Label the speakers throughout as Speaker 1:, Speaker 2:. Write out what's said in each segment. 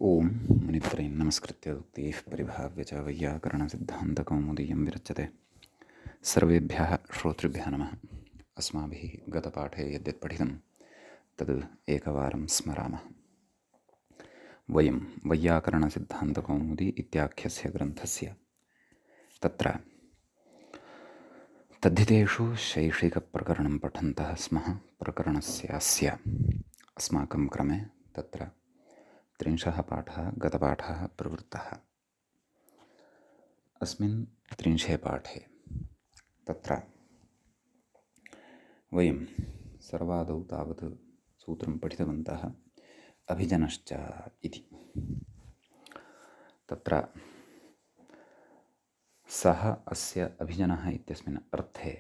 Speaker 1: ओम मुनित्रयं नमस्कृत्य उक्तिः परिभाव्य च वैयाकरणसिद्धान्तकौमुदीयं विरच्यते। सर्वेभ्यः श्रोतृभ्यः नमः। अस्माभिः गतपाठे यद्यत् पठितं तद् एकवारं स्मरामः। वयं वैयाकरणसिद्धान्तकौमुदी इत्याख्यस्य ग्रन्थस्य तत्र तद्धितेषु शैक्षिकप्रकरणं पठन्तः स्मः। प्रकरणस्यास्य अस्माकं क्रमे तत्र 30 पाठः गतपाठः प्रवृत्तः। अस्मिन् 30 पाठे तत्र वयं सर्वादौ तावत् सूत्रं पठितवन्तः अभिजनश्च इति। तत्र सः अस्य अभिजनः इत्यस्मिन् अर्थे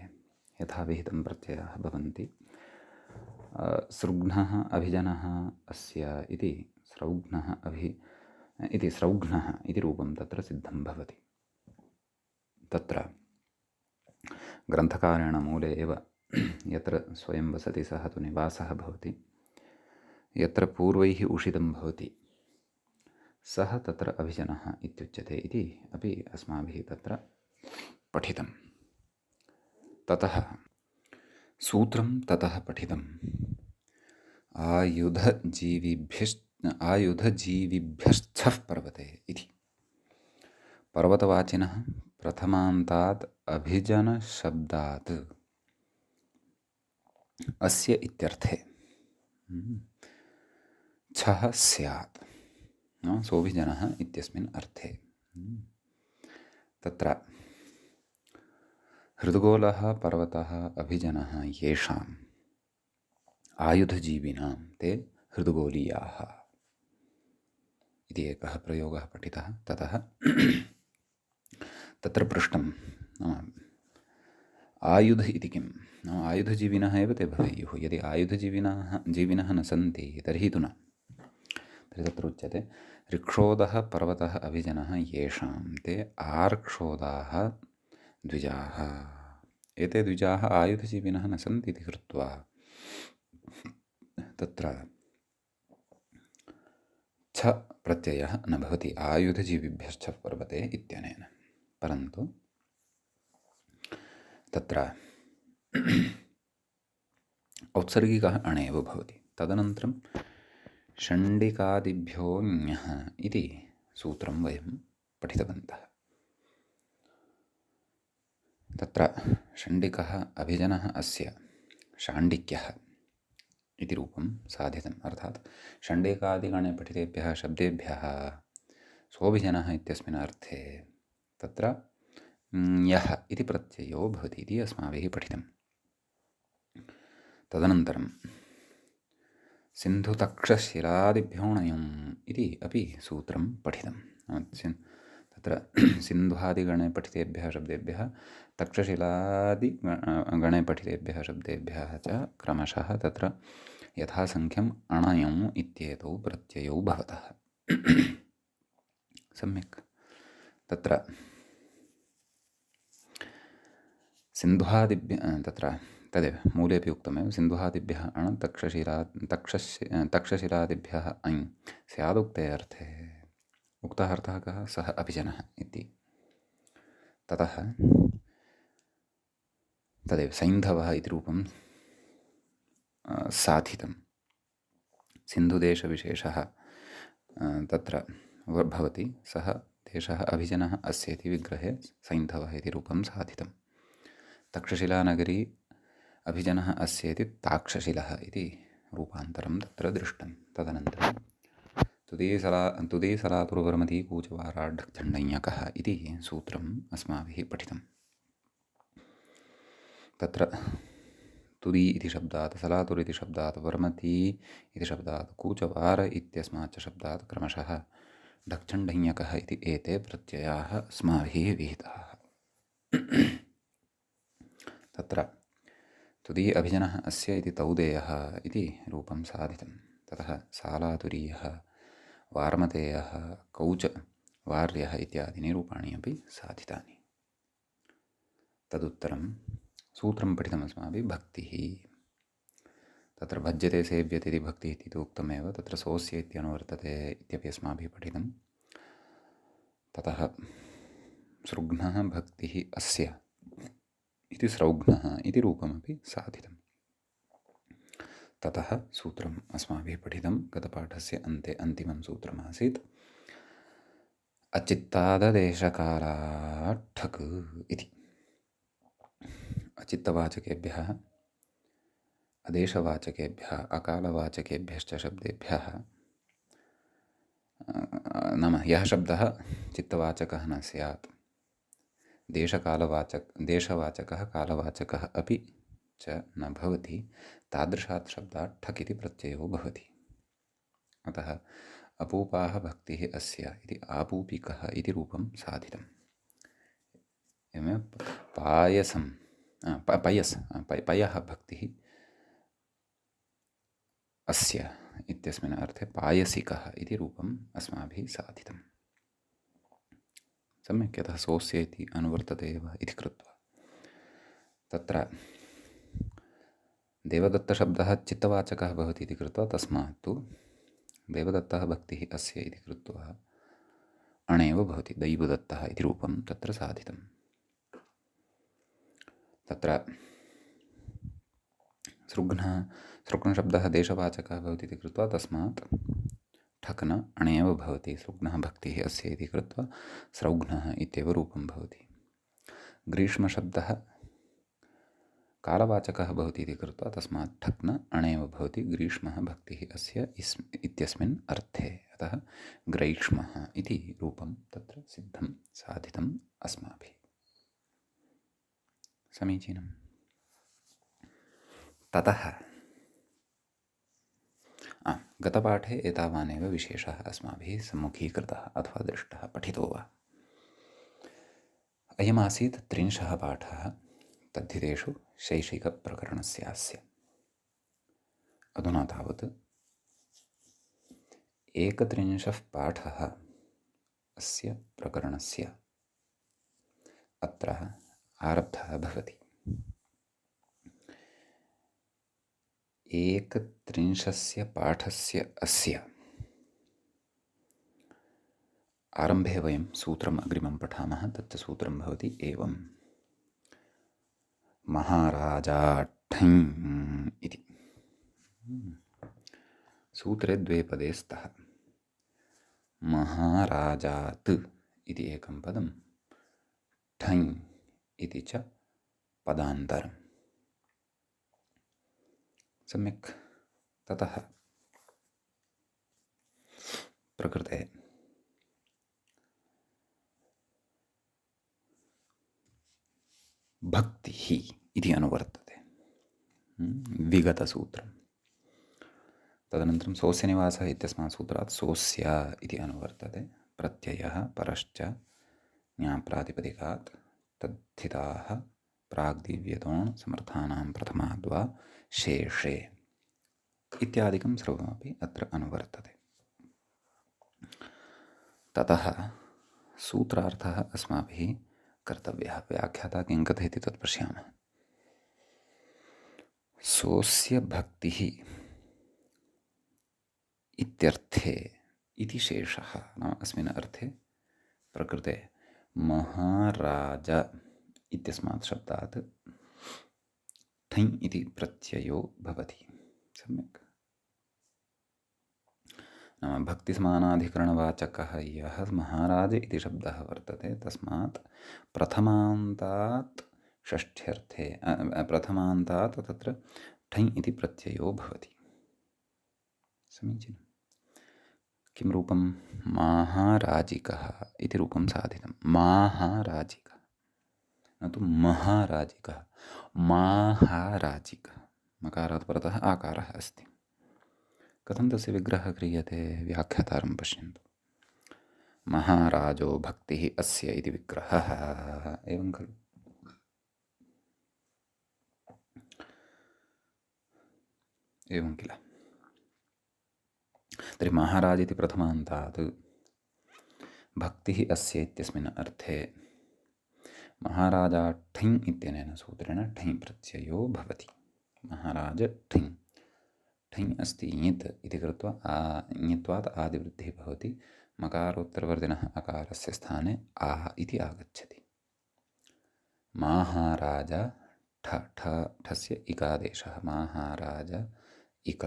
Speaker 1: यथाविहितं प्रत्ययाः भवन्ति। सृग्नः अभिजनः अस्य इति स्रौघ्नः इति रूपं तत्र सिद्धं भवति। तत्र ग्रन्थकारेण मूले एव यत्र स्वयं वसति सः तु निवासः भवति, यत्र पूर्वैः उषितं भवति सः तत्र अभिजनः इत्युच्यते इति अपि अस्माभिः तत्र पठितं। ततः सूत्रं ततः पठितम् आयुधजीविभ्यश्चः पर्वते इति। पर्वतवाचिनः प्रथमान्तात् अभिजनशब्दात् अस्य इत्यर्थे छः स्यात्, सोऽभिजनः इत्यस्मिन् अर्थे। तत्र हृद्गोलः पर्वतः अभिजनः येषाम् आयुधजीविनां ते हृद्गोलीयाः इति एकः प्रयोगः पठितः। ततः तत्र पृष्टं आयुध इति किं? आयुधजीविनः एव ते भवेयुः। यदि जीविनः न सन्ति तर्हि तु न। तर्हि तत्र उच्यते ऋक्षोदः पर्वतः अभिजनः येषां ते आर्क्षोदाः द्विजाः। एते द्विजाः आयुधजीविनः न सन्ति इति कृत्वा तत्र छ प्रत्ययः न भवति आयुधजीविभ्यश्च पर्वते इत्यनेन। परन्तु तत्र औत्सर्गिकः अणेव भवति। तदनन्तरं षण्डिकादिभ्यो ञः इति सूत्रं वयं पठितवन्तः। तत्र षण्डिकः अभिजनः अस्य शाण्डिक्यः इति रूपं साधितम्। अर्थात् षण्डिकादिगणे पठितेभ्यः शब्देभ्यः सोऽभिजनः इत्यस्मिन् अर्थे तत्र यः इति प्रत्ययो भवति इति अस्माभिः पठितम्। तदनन्तरं सिन्धुतक्षशिलादिभ्योऽणयम् इति अपि सूत्रं पठितं। तत्र सिन्ध्वादिगणे पठितेभ्यः शब्देभ्यः तक्षशिलादिगणे पठितेभ्यः शब्देभ्यः च क्रमशः तत्र यथासङ्ख्यम् अणयम् इत्येतौ प्रत्ययौ भवतः। सम्यक्। तत्र तत्र तदेव मूलेऽपि उक्तमेव सिन्ध्वादिभ्यः अण तक्षशिलादिभ्यः ऐ स्यादुक्ते अर्थे। उक्तः अर्थः कः? सः अभिजनः इति। ततः तदेव सैन्धवः इति रूपं साधितं। सिन्धुदेशविशेषः तत्र भवति, सः देशः अभिजनः अस्य इति विग्रहे सैन्धवः इति रूपं साधितं। तक्षशिलानगरी अभिजनः अस्य इति ताक्षशिलः इति रूपान्तरं तत्र दृष्टं। तदनन्तरं तुदीसलातुर्वर्मतीकूचवाराढ्यण्डञ्यकः इति सूत्रम् अस्माभिः पठितं। तत्र तुदी इति शब्दात्, सलातुर् इति शब्दात्, वर्मती इति शब्दात्, कूचवार इत्यस्मात् च शब्दात् क्रमशः ढक्छण्डञ्यकः इति एते प्रत्ययाः अस्माभिः विहिताः। तत्र तुदी अभिजनः अस्य इति तौदेयः इति रूपं साधितं। ततः सालातुरीयः, वार्मतेयः, कौचवार्यः इत्यादीनि रूपाणि अपि साधितानि। तदुत्तरं सूत्रं पठितमस्माभिः भक्तिः। तत्र भज्यते सेव्यते इति भक्तिः इति उक्तमेव, तत्र सोऽस्य इत्यनुवर्तते इत्यपि अस्माभिः पठितं। ततः सृग्नः भक्तिः अस्य इति स्रौघ्नः इति रूपमपि साधितं। ततः सूत्रम् अस्माभिः पठितं गतपाठस्य अन्ते अन्तिमं सूत्रमासीत् अचित्ताददेशकालात् ठक् इति। अचित्तवाचकेभ्यः अदेशवाचकेभ्यः अकालवाचकेभ्यश्च शब्देभ्यः नाम यः शब्दः चित्तवाचकः न स्यात्, देशवाचकः कालवाचकः अपि च न भवति, तादृशात् शब्दात् ठक् इति प्रत्ययो भवति। अतः अपूपाः भक्तिः अस्य इति आपूपिकः इति रूपं साधितम्। एवमेव पयः भक्तिः अस्य इत्यस्मिन् अर्थे पायसिकः इति रूपम् अस्माभिः साधितम्। सम्यक्, यतः सोऽस्य इति अनुवर्तते एव इति कृत्वा। तत्र देवदत्तशब्दः चित्तवाचकः भवति इति कृत्वा तस्मात् तु देवदत्तः भक्तिः अस्य इति कृत्वा अणेव भवति, दैवदत्तः इति रूपं तत्र साधितं। तत्र सृग्नशब्दः देशवाचकः भवति इति कृत्वा तस्मात् ठक् न अणेव भवति, सृग्नः भक्तिः अस्य इति कृत्वा स्रौघ्नः इत्येव रूपं भवति। ग्रीष्मशब्दः कालवाचकः भवति इति कृत्वा तस्मात् ठक् न अणेव भवति, ग्रीष्मः भक्तिः अस्य इत्यस्मिन् अर्थे। अतः ग्रैक्ष्मः इति रूपं तत्र सिद्धं साधितम् अस्माभिः। समीचीनं। ततः गतपाठे एतावानेव विशेषः अस्माभिः सम्मुखीकृतः अथवा दृष्टः, पठितो वा। अयमासीत् 30 पाठः तद्धितेषु शैषिकप्रकरणस्यास्य। अधुना तावत् 31 पाठः अस्य प्रकरणस्य अत्र आरब्धः भवति। 31 पाठस्य अस्य आरम्भे वयं सूत्रम् अग्रिमं पठामः। तच्च सूत्रं भवति एवं महाराजाठ्ठञ् इति। सूत्रे 2 पदे स्तः। महाराजात् इति एकं पदं, ठञ् इति च पदान्तरम्। सम्यक्। ततः प्रकृते भक्तिः इति अनुवर्तते विगतसूत्रं। तदनन्तरं सोऽस्य निवासः इत्यस्मात् सूत्रात् सोऽस्य इति अनुवर्तते। प्रत्ययः परश्च ज्ञाप्रातिपदिकात् तद्धिताः प्राग्दिव्यतोण् समर्थानां प्रथमाद्वा शेषे इत्यादिकं सर्वमपि अत्र अनुवर्तते। ततः सूत्रार्थः अस्माभिः कर्तव्यः। व्याख्याता किं कथयति तत् पश्यामः। सोऽस्य भक्तिः इत्यर्थे इति शेषः, नाम अस्मिन् अर्थे प्रकृते महाराज इत्यस्मात् शब्दात् ठञ् इति प्रत्ययो भवति। सम्यक्। नाम भक्तिसमानाधिकरणवाचकः यः महाराज इति शब्दः वर्तते, तस्मात् प्रथमान्तात् षष्ठ्यर्थे प्रथमान्तात् तत्र ठञ् इति प्रत्ययो भवति। समीचीनं। किं रूपं? महाराजिकः इति रूपं साधितं। महाराजिकः, न तु महाराजिकः। महाराजिकः, मकारात् परतः आकारः अस्ति। कथं तस्य विग्रहः क्रियते? व्याख्यातारं पश्यन्तु। महाराजो भक्तिः अस्य इति विग्रहः, एवं खलु? एवं किल? तर्हि महाराज इति प्रथमान्तात् भक्तिः अस्य इत्यस्मिन् अर्थे महाराजा ठञ् इत्यनेन सूत्रेण ठञ् प्रत्ययो भवति। महाराज ठञ् ठञ् अस्ति ञित् इति कृत्वा ञित्वात् आदिवृद्धिः भवति। मकारोत्तरवर्तिनः अकारस्य स्थाने आ इति आगच्छति। महाराज ठस्य इकादेशः महाराज इक।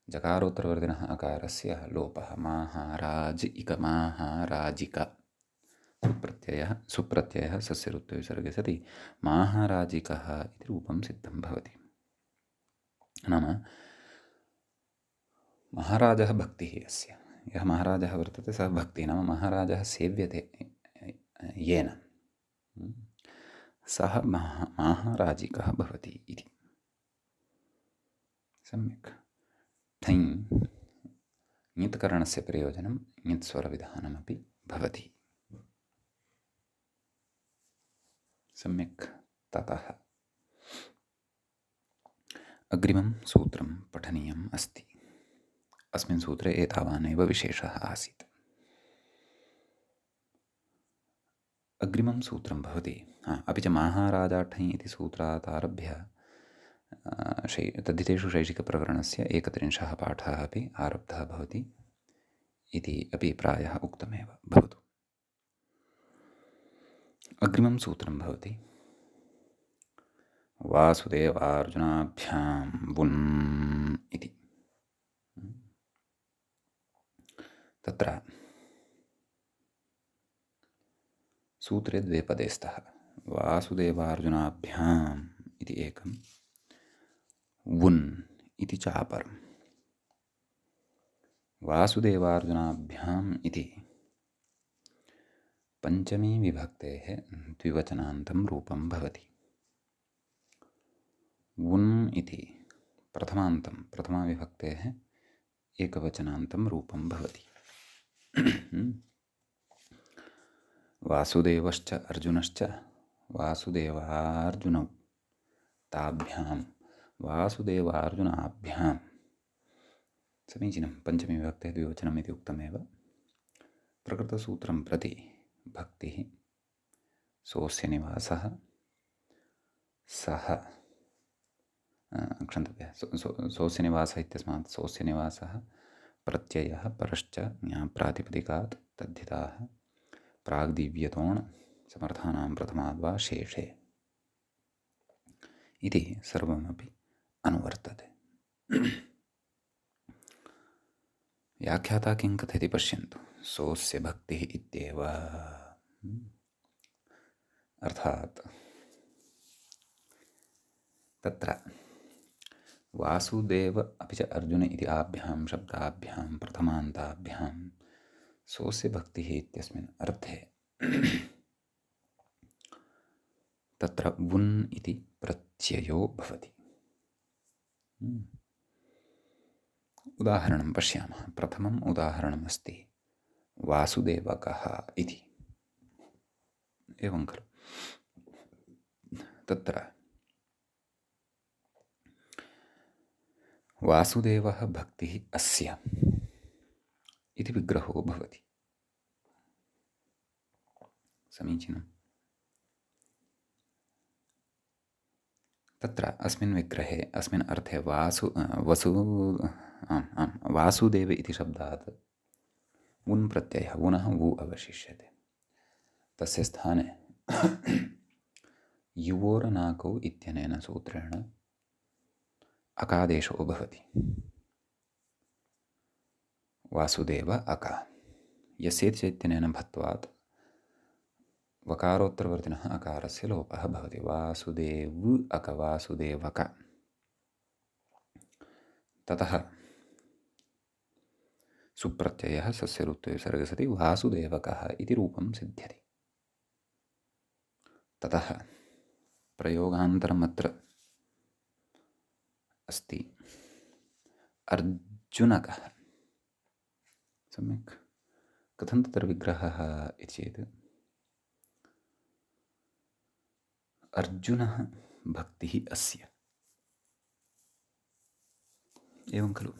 Speaker 1: जकारोत्तरवर्तिनः अकारस्य लोपः महाराज इक महाराजिक। सुप्रत्ययः सस्य ऋत्विसर्गे सति महाराजिकः इति रूपं सिद्धं भवति। नाम महाराजः भक्तिः अस्य। यः महाराजः वर्तते सः भक्तिः, नाम महाराजः सेव्यते येन सः महाराजिकः भवति इति। सम्यक्। ठञ् ञित्करणस्य प्रयोजनं ञित् स्वरविधानमपि भवति। सम्यक्। ततः अग्रिमं सूत्रं पठनीयम् अस्ति। अस्मिन् सूत्रे एतावानेव विशेषः आसीत्। अग्रिमं सूत्रं भवति अपि च महाराजाठञ् इति सूत्रात् आरभ्य तद्धितेषु शैशिकप्रकरणस्य 31 पाठः अपि आरब्धः भवति इति अपि प्रायः उक्तमेव भवतु। अग्रिमं सूत्रं भवति वासुदेवार्जुनाभ्यां वुन् इति। तत्र सूत्रे द्वे पदे स्तः। वासुदेवार्जुनाभ्याम् इति एकं, वुन् इति च अपरम्। वासुदेवार्जुनाभ्याम् इति पञ्चमी विभक्तेः द्विवचनान्तं रूपं भवति। वुन् इति प्रथमाविभक्तेः एकवचनान्तं रूपं भवति। वासुदेवश्च अर्जुनश्च वासुदेवार्जुनौ ताभ्यां वासुदेवार्जुनाभ्यां। समीचीनं। पञ्चमी विभक्तेः द्विवचनम् इति उक्तमेव। प्रकृतसूत्रं प्रति भक्तिः, सोऽस्य निवासः, सः क्षन्तव्यः सोऽस्य निवासः इत्यस्मात् सोऽस्य निवासः, प्रत्ययः परश्च ज्ञाप्रातिपदिकात् तद्धिताः प्राग्दिव्यतोण् समर्थानां प्रथमाद्वा शेषे इति सर्वमपि अनुवर्तते। व्याख्याता किं कथयति पश्यन्तु। सोऽस्य भक्तिः इत्येव। अर्थात् तत्र वासुदेव अपि च अर्जुन इति आभ्यां शब्दाभ्यां प्रथमान्ताभ्यां सोऽस्य भक्तिः इत्यस्मिन् अर्थे तत्र वुन् इति प्रत्ययो भवति। उदाहरणं पश्यामः। प्रथमम् उदाहरणमस्ति वासुदेवकः इति। एवं खलु। तत्र वासुदेवः भक्तिः अस्य इति विग्रहो भवति। समीचीनम्। तत्र अस्मिन् विग्रहे अस्मिन् अर्थे वासुदेव इति शब्दात् वुन् प्रत्ययः वुनः वु अवशिष्यते। तस्य स्थाने युवोरनाकौ इत्यनेन सूत्रेण अकादेशो भवति। वासुदेव अक यस्येति चैत्यनेन भत्वात् वकारोत्तरवर्तिनः अकारस्य लोपः भवति। वासुदेव अक वासुदेवक। ततः सुप्रत्ययः सस्य ऋत्वे विसर्गे सति वासुदेवकः इति रूपं सिद्ध्यति। ततः प्रयोगान्तरमत्र अस्ति अर्जुनकः। सम्यक्। कथं तत्र विग्रहः इति चेत् अर्जुनः भक्तिः अस्य। एवं खलु।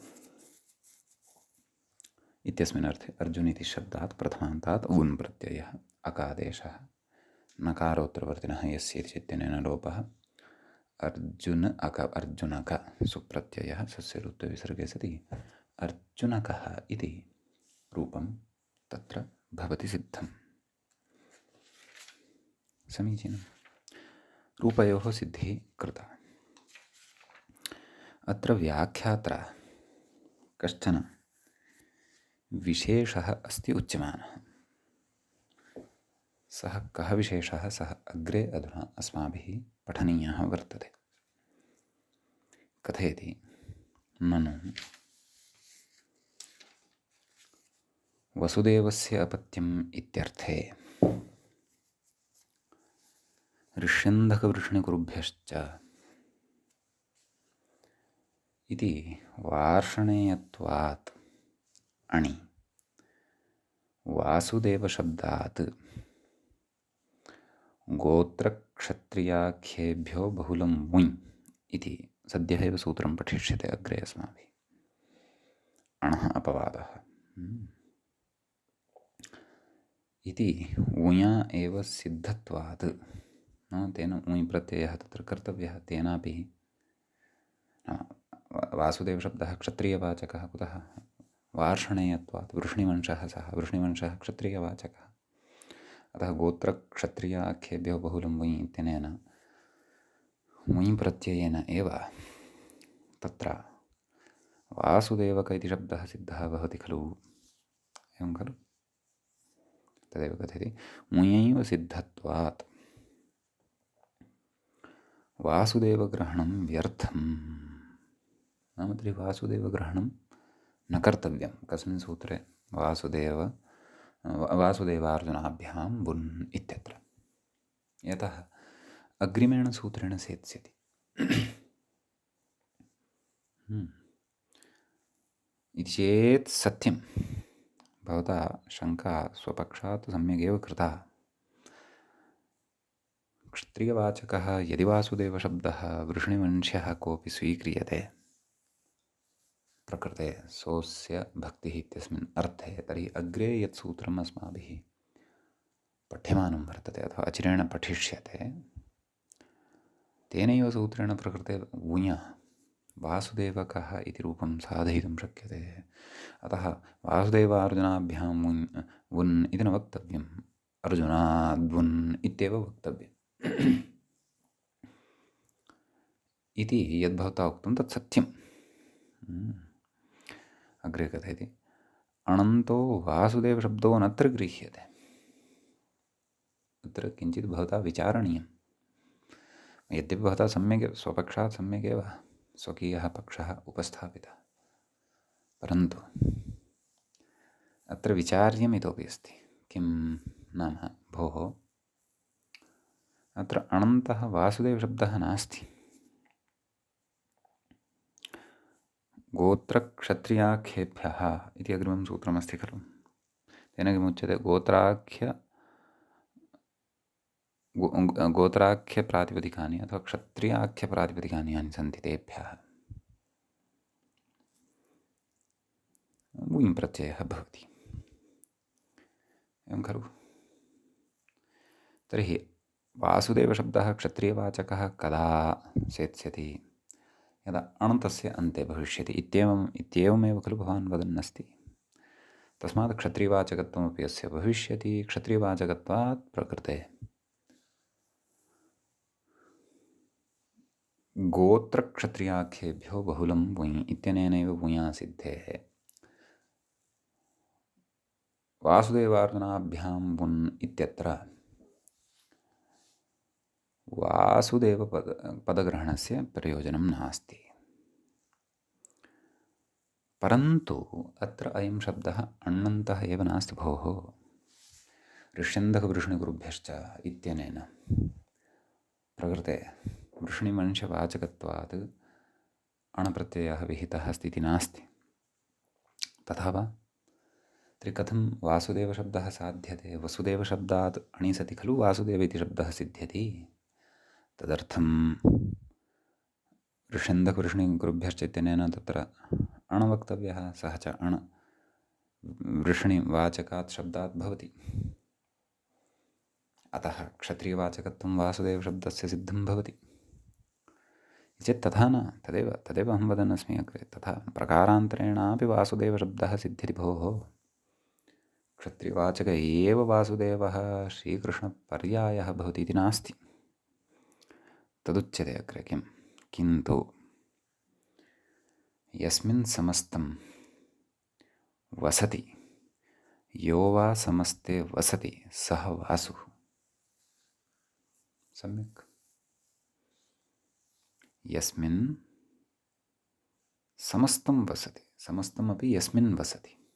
Speaker 1: इत्यस्मिन् अर्थे अर्जुन इति शब्दात् प्रथमान्तात् वुन् प्रत्ययः अकादेशः नकारोत्तरवर्तिनः यस्येति चैत्यनेन लोपः अर्जुनक सुप्रत्ययः सस्य ऋत्वविसर्गे सति अर्जुनकः इति रूपं तत्र भवति सिद्धम्। समीचीनं। रूपयोः सिद्धिः कृता। अत्र व्याख्यात्रा कश्चन विशेषः अस्ति उच्यमानः। सः कः विशेषः? सः अग्रे अधुना अस्माभिः पठनीयः वर्तते। कथयति, ननु वसुदेवस्य अपत्यम् इत्यर्थे ऋष्यन्धकवृष्णिकुरुभ्यश्च इति वार्षणेयत्वात् अणि वासुदेवशब्दात् गोत्रक्षत्रियाख्येभ्यो बहुलं वुञ् इति सद्यः एव सूत्रं पठिष्यते अग्रे अस्माभिः। अणः अपवादः इति ऊया एव सिद्धत्वात्, तेन ऊञ् प्रत्ययः तत्र कर्तव्यः। तेनापि वासुदेवशब्दः क्षत्रियवाचकः कुतः? वार्षणेयत्वात्। वृष्णिवंशः सः, वृष्णिवंशः क्षत्रियवाचकः। अतः गोत्रक्षत्रियाख्येभ्यो बहुलं वुञ् इत्यनेन वुञ् प्रत्ययेन एव तत्र वासुदेवक इति शब्दः सिद्धः भवति खलु। एवं खलु? तदेव कथयति, वुञैव सिद्धत्वात् वासुदेवग्रहणं व्यर्थं। नाम तर्हि वासुदेवग्रहणं न कर्तव्यं। कस्मिन् सूत्रे? वासुदेवार्जुनाभ्यां वुन् इत्यत्र। यतः अग्रिमेण सूत्रेण सेत्स्यति। इति चेत् सत्यं। भवता शङ्का स्वपक्षात् सम्यगेव कृता। क्षत्रियवाचकः यदि वासुदेवशब्दः वृष्णिवंश्यः कोऽपि स्वीक्रियते प्रकृते सोऽस्य भक्तिः इत्यस्मिन् अर्थे, तर्हि अग्रे यत् सूत्रम् अस्माभिः पठ्यमानं वर्तते अथवा अचिरेण पठिष्यते, तेनैव सूत्रेण प्रकृते वुञः वासुदेवकः इति रूपं साधयितुं शक्यते। अतः वासुदेवार्जुनाभ्यां वुन् इति न वक्तव्यम्, अर्जुनाद्वुन् इत्येव वक्तव्यम्। इति यद्भवता उक्तं तत् सत्यम्। अग्रे कथयति, अनन्तो वासुदेवशब्दो नत्र गृह्यते। अत्र किञ्चित् भवता विचारणीयम्। यद्यपि भवता सम्यक् स्वपक्षात् सम्यगेव स्वकीयः पक्षः उपस्थापितः, परन्तु अत्र विचार्यम् इतोपि अस्ति। किं नाम, भोः, अत्र अनन्तः वासुदेवशब्दः नास्ति। गोत्रक्षत्रियाख्येभ्यः इति अग्रिमं सूत्रमस्ति खलु। तेन किमुच्यते? गोत्राख्यप्रातिपदिकानि अथवा क्षत्रियाख्यप्रातिपदिकानि यानि सन्ति तेभ्यः वुञ् प्रत्ययः भवति। एवं खलु? तर्हि वासुदेवशब्दः क्षत्रियवाचकः कदा सेत्स्यति? यदा अणन्तस्य अन्ते भविष्यति। इत्येवमेव खलु भवान् वदन्नस्ति। तस्मात् क्षत्रियवाचकत्वमपि अस्य भविष्यति। क्षत्रियवाचकत्वात् प्रकृते गोत्रक्षत्रियाख्येभ्यो बहुलं वुञ् इत्यनेनैव वुञा सिद्धेः वासुदेवार्जुनाभ्यां वुन् इत्यत्र वासुदेवपदग्रहणस्य प्रयोजनं नास्ति। परन्तु अत्र अयं शब्दः अण्णन्तः एव नास्ति भोः। ऋष्यन्धकवृष्णिकुरुभ्यश्च इत्यनेन प्रकृते वृष्णिवंशवाचकत्वात् अणप्रत्ययः विहितः अस्ति इति नास्ति। तथा वा? तर्हि कथं वासुदेवशब्दः साध्यते? वसुदेवशब्दात् अणि सति खलु वासुदेव इति शब्दः सिद्ध्यति। तदर्थं ऋष्यन्धकवृष्णिकुरुभ्यश्च इत्यनेन तत्र अण वक्तव्यः। सः च अण वृष्णिवाचकात् शब्दात् भवति। अतः क्षत्रियवाचकत्वं वासुदेवशब्दस्य सिद्धं भवति। चेत् तथा न, तदेव अहं वदन् अस्मि अग्रे। तथा प्रकारान्तरेणापि वासुदेवशब्दः सिद्ध्यति भोः। क्षत्रियवाचक एव वासुदेवः श्रीकृष्णपर्यायः भवति इति नास्ति। तदुच्यते अग्रे किं किन्तु यस्मिन् समस्तं वसति, यो वा समस्ते वसति सः वासुः। सम्यक्। यस्मिन् समस्तं वसति, समस्तमपि यस्मिन् वसति,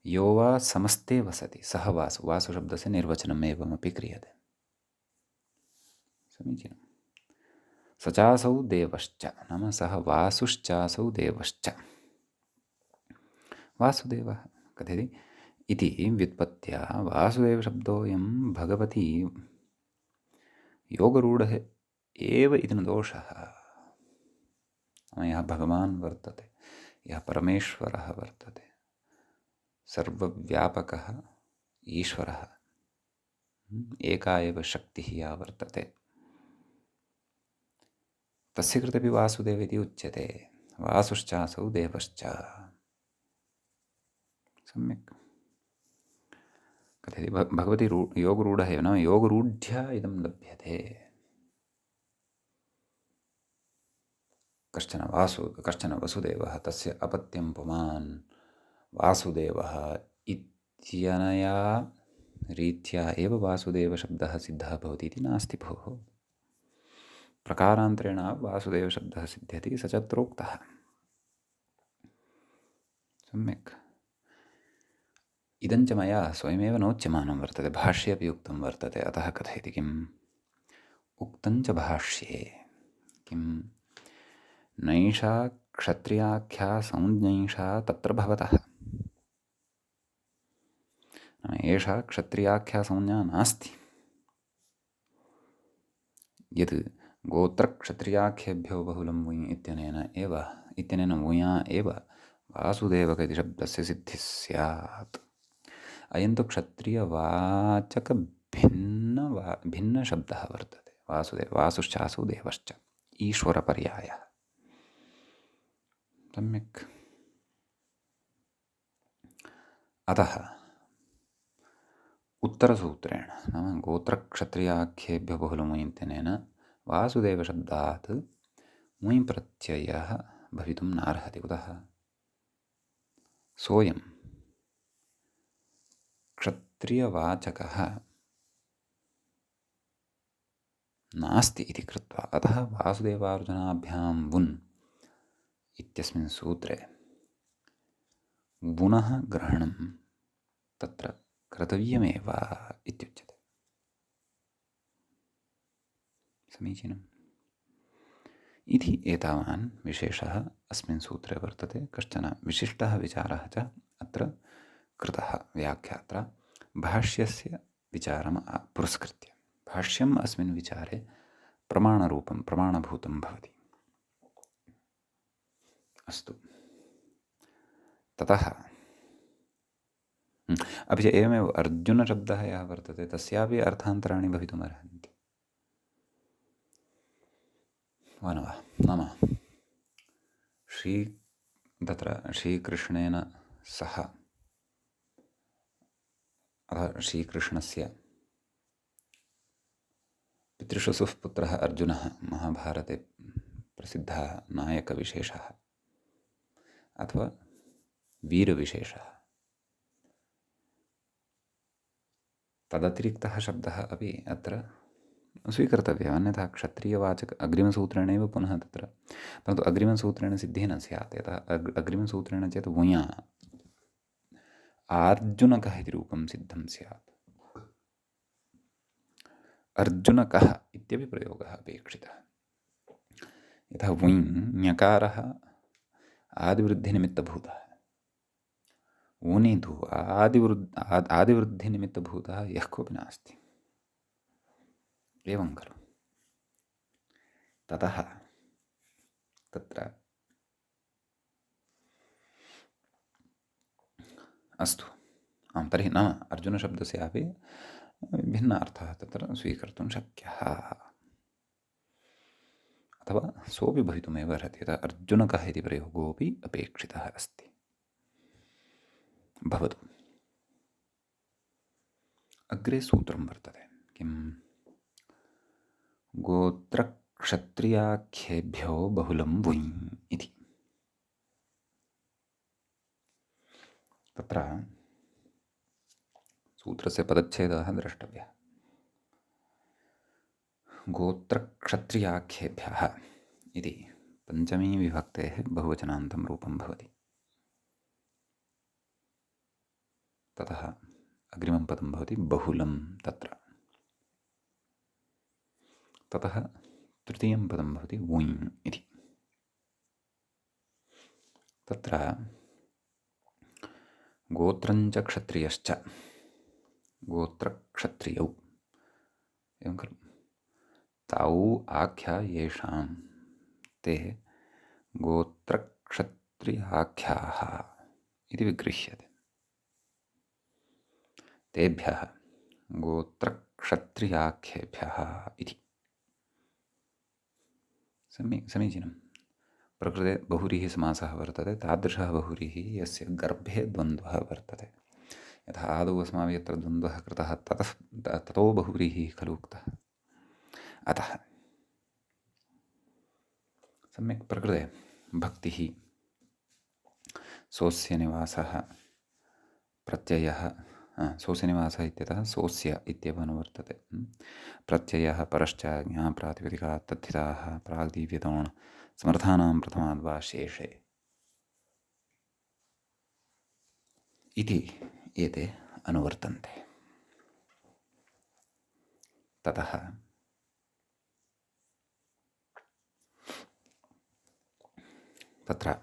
Speaker 1: यो वा समस्ते वसति सः वासु। वासुशब्दस्य निर्वचनम् एवमपि क्रियते। समीचीनं। स चासौ देवश्च, नाम सः वासुश्चासौ देवश्च। वासुदेवः कथयति इति व्युत्पत्त्या वासुदेवशब्दोऽयं भगवती योगरूढः एव इति न दोषः। यः भगवान् वर्तते, यः परमेश्वरः वर्तते, सर्वव्यापकः ईश्वरः, एका एव शक्तिः या वर्तते, तस्य कृतेपि वासुदेव इति उच्यते। वासुश्चासौ देवश्च। सम्यक्। कथयति भगवती योगरूढः एव, नाम योगरूढ्या इदं लभ्यते। कश्चन वसुदेवः, तस्य अपत्यं पुमान् वासुदेवः इत्यनया रीत्या एव वासुदेवशब्दः सिद्धः भवति इति नास्ति भोः। प्रकारान्तरेण वासुदेवशब्दः सिद्ध्यति, स च अत्रोक्तः। सम्यक्। इदञ्च मया स्वयमेव नोच्यमानं वर्तते, भाष्ये अपि उक्तं वर्तते। अतः कथयति किम् उक्तञ्च भाष्ये किं नैषा क्षत्रियाख्या संज्ञैषा तत्र भवतः। एषा क्षत्रियाख्या संज्ञा नास्ति। यत् गोत्रक्षत्रियाख्येभ्यो बहुलं वुञ् इत्यनेन वुञा एव वासुदेवक इति शब्दस्य सिद्धिः स्यात्। अयं तु क्षत्रियवाचकभिन्नशब्दः वर्तते। वासुश्चासौ देवश्च ईश्वरपर्यायः। सम्यक्। अतः उत्तरसूत्रेण, नाम गोत्रक्षत्रियाख्येभ्यो बहुलं वुञ् इत्यनेन वासुदेवशब्दात् वुञ् प्रत्ययः भवितुं नार्हति। कुतः? सोऽयं क्षत्रियवाचकः नास्ति इति कृत्वा, अतः वासुदेवार्जुनाभ्यां वुन् इत्यस्मिन् सूत्रे वुनः ग्रहणं तत्र कर्तव्यमेव इत्युच्यते। समीचीनम्। इति एतावान् विशेषः अस्मिन् सूत्रे वर्तते। कश्चन विशिष्टः विचारः च अत्र कृतः व्याख्यात्रा भाष्यस्य विचारम् पुरस्कृत्य। भाष्यम् अस्मिन् विचारे प्रमाणरूपं, प्रमाणभूतं भवति। अस्तु। ततः अपि च एवमेव अर्जुनशब्दः यः वर्तते तस्यापि अर्थान्तराणि भवितुमर्हन्ति। वा न वा? नाम तत्र श्रीकृष्णेन सह, अथवा श्रीकृष्णस्य पितृषुसुः पुत्रः अर्जुनः महाभारते प्रसिद्धः नायकविशेषः अथवा वीरविशेषः। तदतिरिक्तः शब्दः अपि अत्र स्वीकर्तव्यः, अन्यथा क्षत्रियवाचक अग्रिमसूत्रेणैव पुनः तत्र, परन्तु अग्रिमसूत्रेण सिद्धिः न स्यात्। यतः अग्रिमसूत्रेण चेत् वुञा आर्जुनकः इति रूपं सिद्धं स्यात्। अर्जुनकः इत्यपि प्रयोगः अपेक्षितः। यतः वुञ् ञकारः आदिवृद्धिनिमित्तभूतः, ऊनि तु आदिवृद्धिनिमित्तभूतः यः कोऽपि नास्ति। एवं खलु? ततः तत्र अस्तु। तर्हि नाम अर्जुनशब्दस्यापि भिन्नार्थः तत्र स्वीकर्तुं शक्यः। अथवा सोऽपि भवितुमेव अर्हति। यथा अर्जुनकः इति प्रयोगोऽपि अपेक्षितः अस्ति। भवतु। अग्रे सूत्रं वर्तते किं गोत्रक्षत्रियाख्येभ्यो बहुलं वुञ् इति। तत्र सूत्रस्य पदच्छेदः द्रष्टव्यः। गोत्रक्षत्रियाख्येभ्यः इति पञ्चमी विभक्तेः बहुवचनान्तं रूपं भवति। ततः अग्रिमं पदं भवति बहुलं तत्र। ततः तृतीयं पदं भवति वुञ् इति। तत्र गोत्रञ्च क्षत्रियश्च गोत्रक्षत्रियौ एवं खलु तौ आख्या येषां ते गोत्रक्षत्रियाख्याः इति विगृह्यते। तेभ्यः गोत्रक्षत्रियाख्येभ्यः इति। समीचीनं। प्रकृते बहुव्रीहि समासः वर्तते। तादृशः बहुव्रीहि यस्य गर्भे द्वन्द्वः वर्तते। यथा आदौ अस्माभिः यत्र द्वन्द्वः कृतः ततो बहुव्रीहिः खलु उक्तः। अतः सम्यक् प्रकृते भक्तिः सोऽस्य निवासः प्रत्ययः सोऽस्य निवासः इत्यतः सोऽस्य इत्येव अनुवर्तते। प्रत्ययः परश्च ज्ञाप्रातिपदिकात् तद्धिताः प्राग्दीव्यतोण् समर्थानां प्रथमाद्वा शेषे इति एते अनुवर्तन्ते। ततः तत्र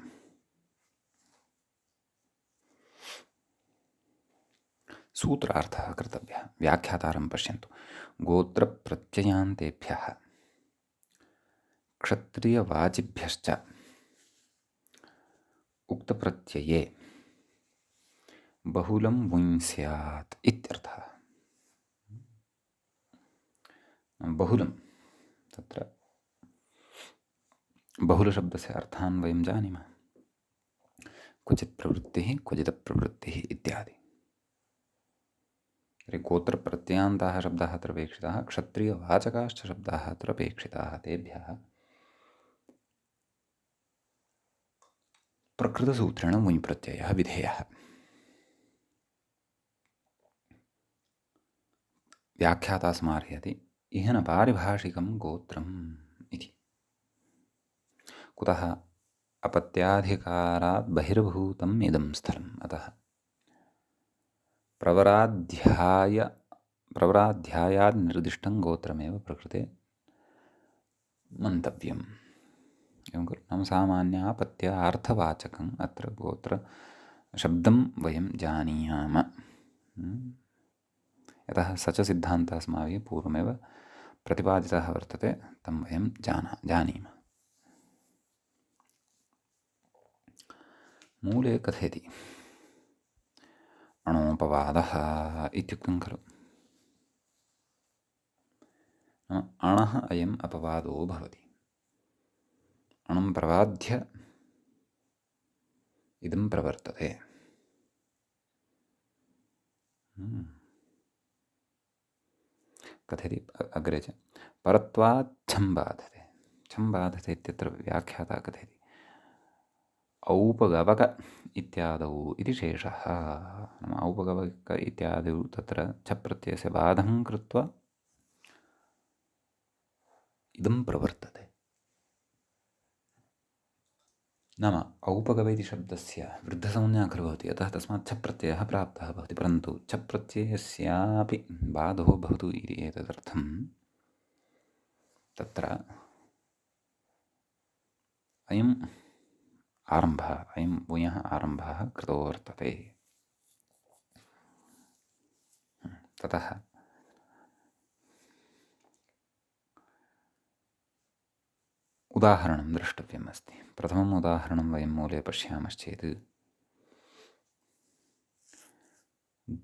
Speaker 1: सूत्रार्थः कर्तव्यः। व्याख्यातारं पश्यन्तु। गोत्रप्रत्ययान्तेभ्यः क्षत्रियवाचिभ्यश्च उक्तप्रत्यये बहुलं वुञ् स्यात् इत्यर्थः। बहुलं तत्र बहुलशब्दस्य अर्थान् वयं जानीमः। क्वचित् प्रवृत्तिः क्वचिदप्रवृत्तिः इत्यादि। तर्हि गोत्रप्रत्ययान्ताः शब्दाः अत्र अपेक्षिताः, क्षत्रियवाचकाश्च शब्दाः अत्र अपेक्षिताः। तेभ्यः प्रकृतसूत्रेण वुञ् प्रत्ययः विधेयः। व्याख्याता स्मारयति इह न पारिभाषिकं गोत्रम् इति। कुतः अपत्याधिकारात् बहिर्भूतम् इदं स्थलम्। अतः प्रवराध्यायात् निर्दिष्टं गोत्रमेव प्रकृते मन्तव्यम्। एवं खलु। नाम सामान्यापत्यार्थवाचकम् अत्र गोत्रशब्दं वयं जानीयाम। यतः स च सिद्धान्तः अस्माभिः पूर्वमेव प्रतिपादितः वर्तते, तं वयं जानीमः। मूले कथयति अणोपवादः इत्युक्तं खलु। अणः अयम् अपवादो भवति। अणं प्रवाद्य इदं प्रवर्तते। कथयति अग्रे च परत्वात् छं बाधते। छं बाधते इत्यत्र व्याख्याता कथयति औपगवक इत्यादौ इति शेषः। नाम औपगवक इत्यादौ तत्र छप्रत्ययस्य बाधं कृत्वा इदं प्रवर्तते। नाम औपगव इति शब्दस्य वृद्धसंज्ञा खलु भवति। अतः तस्मात् छप्रत्ययः प्राप्तः भवति। परन्तु छप्रत्ययस्यापि बाधो भवतु इति एतदर्थं तत्र अयम् आरम्भः, अयं वुञः आरम्भः कृतो वर्तते। ततः उदाहरणं द्रष्टव्यम् अस्ति। प्रथमम् उदाहरणं वयं मूले पश्यामश्चेत्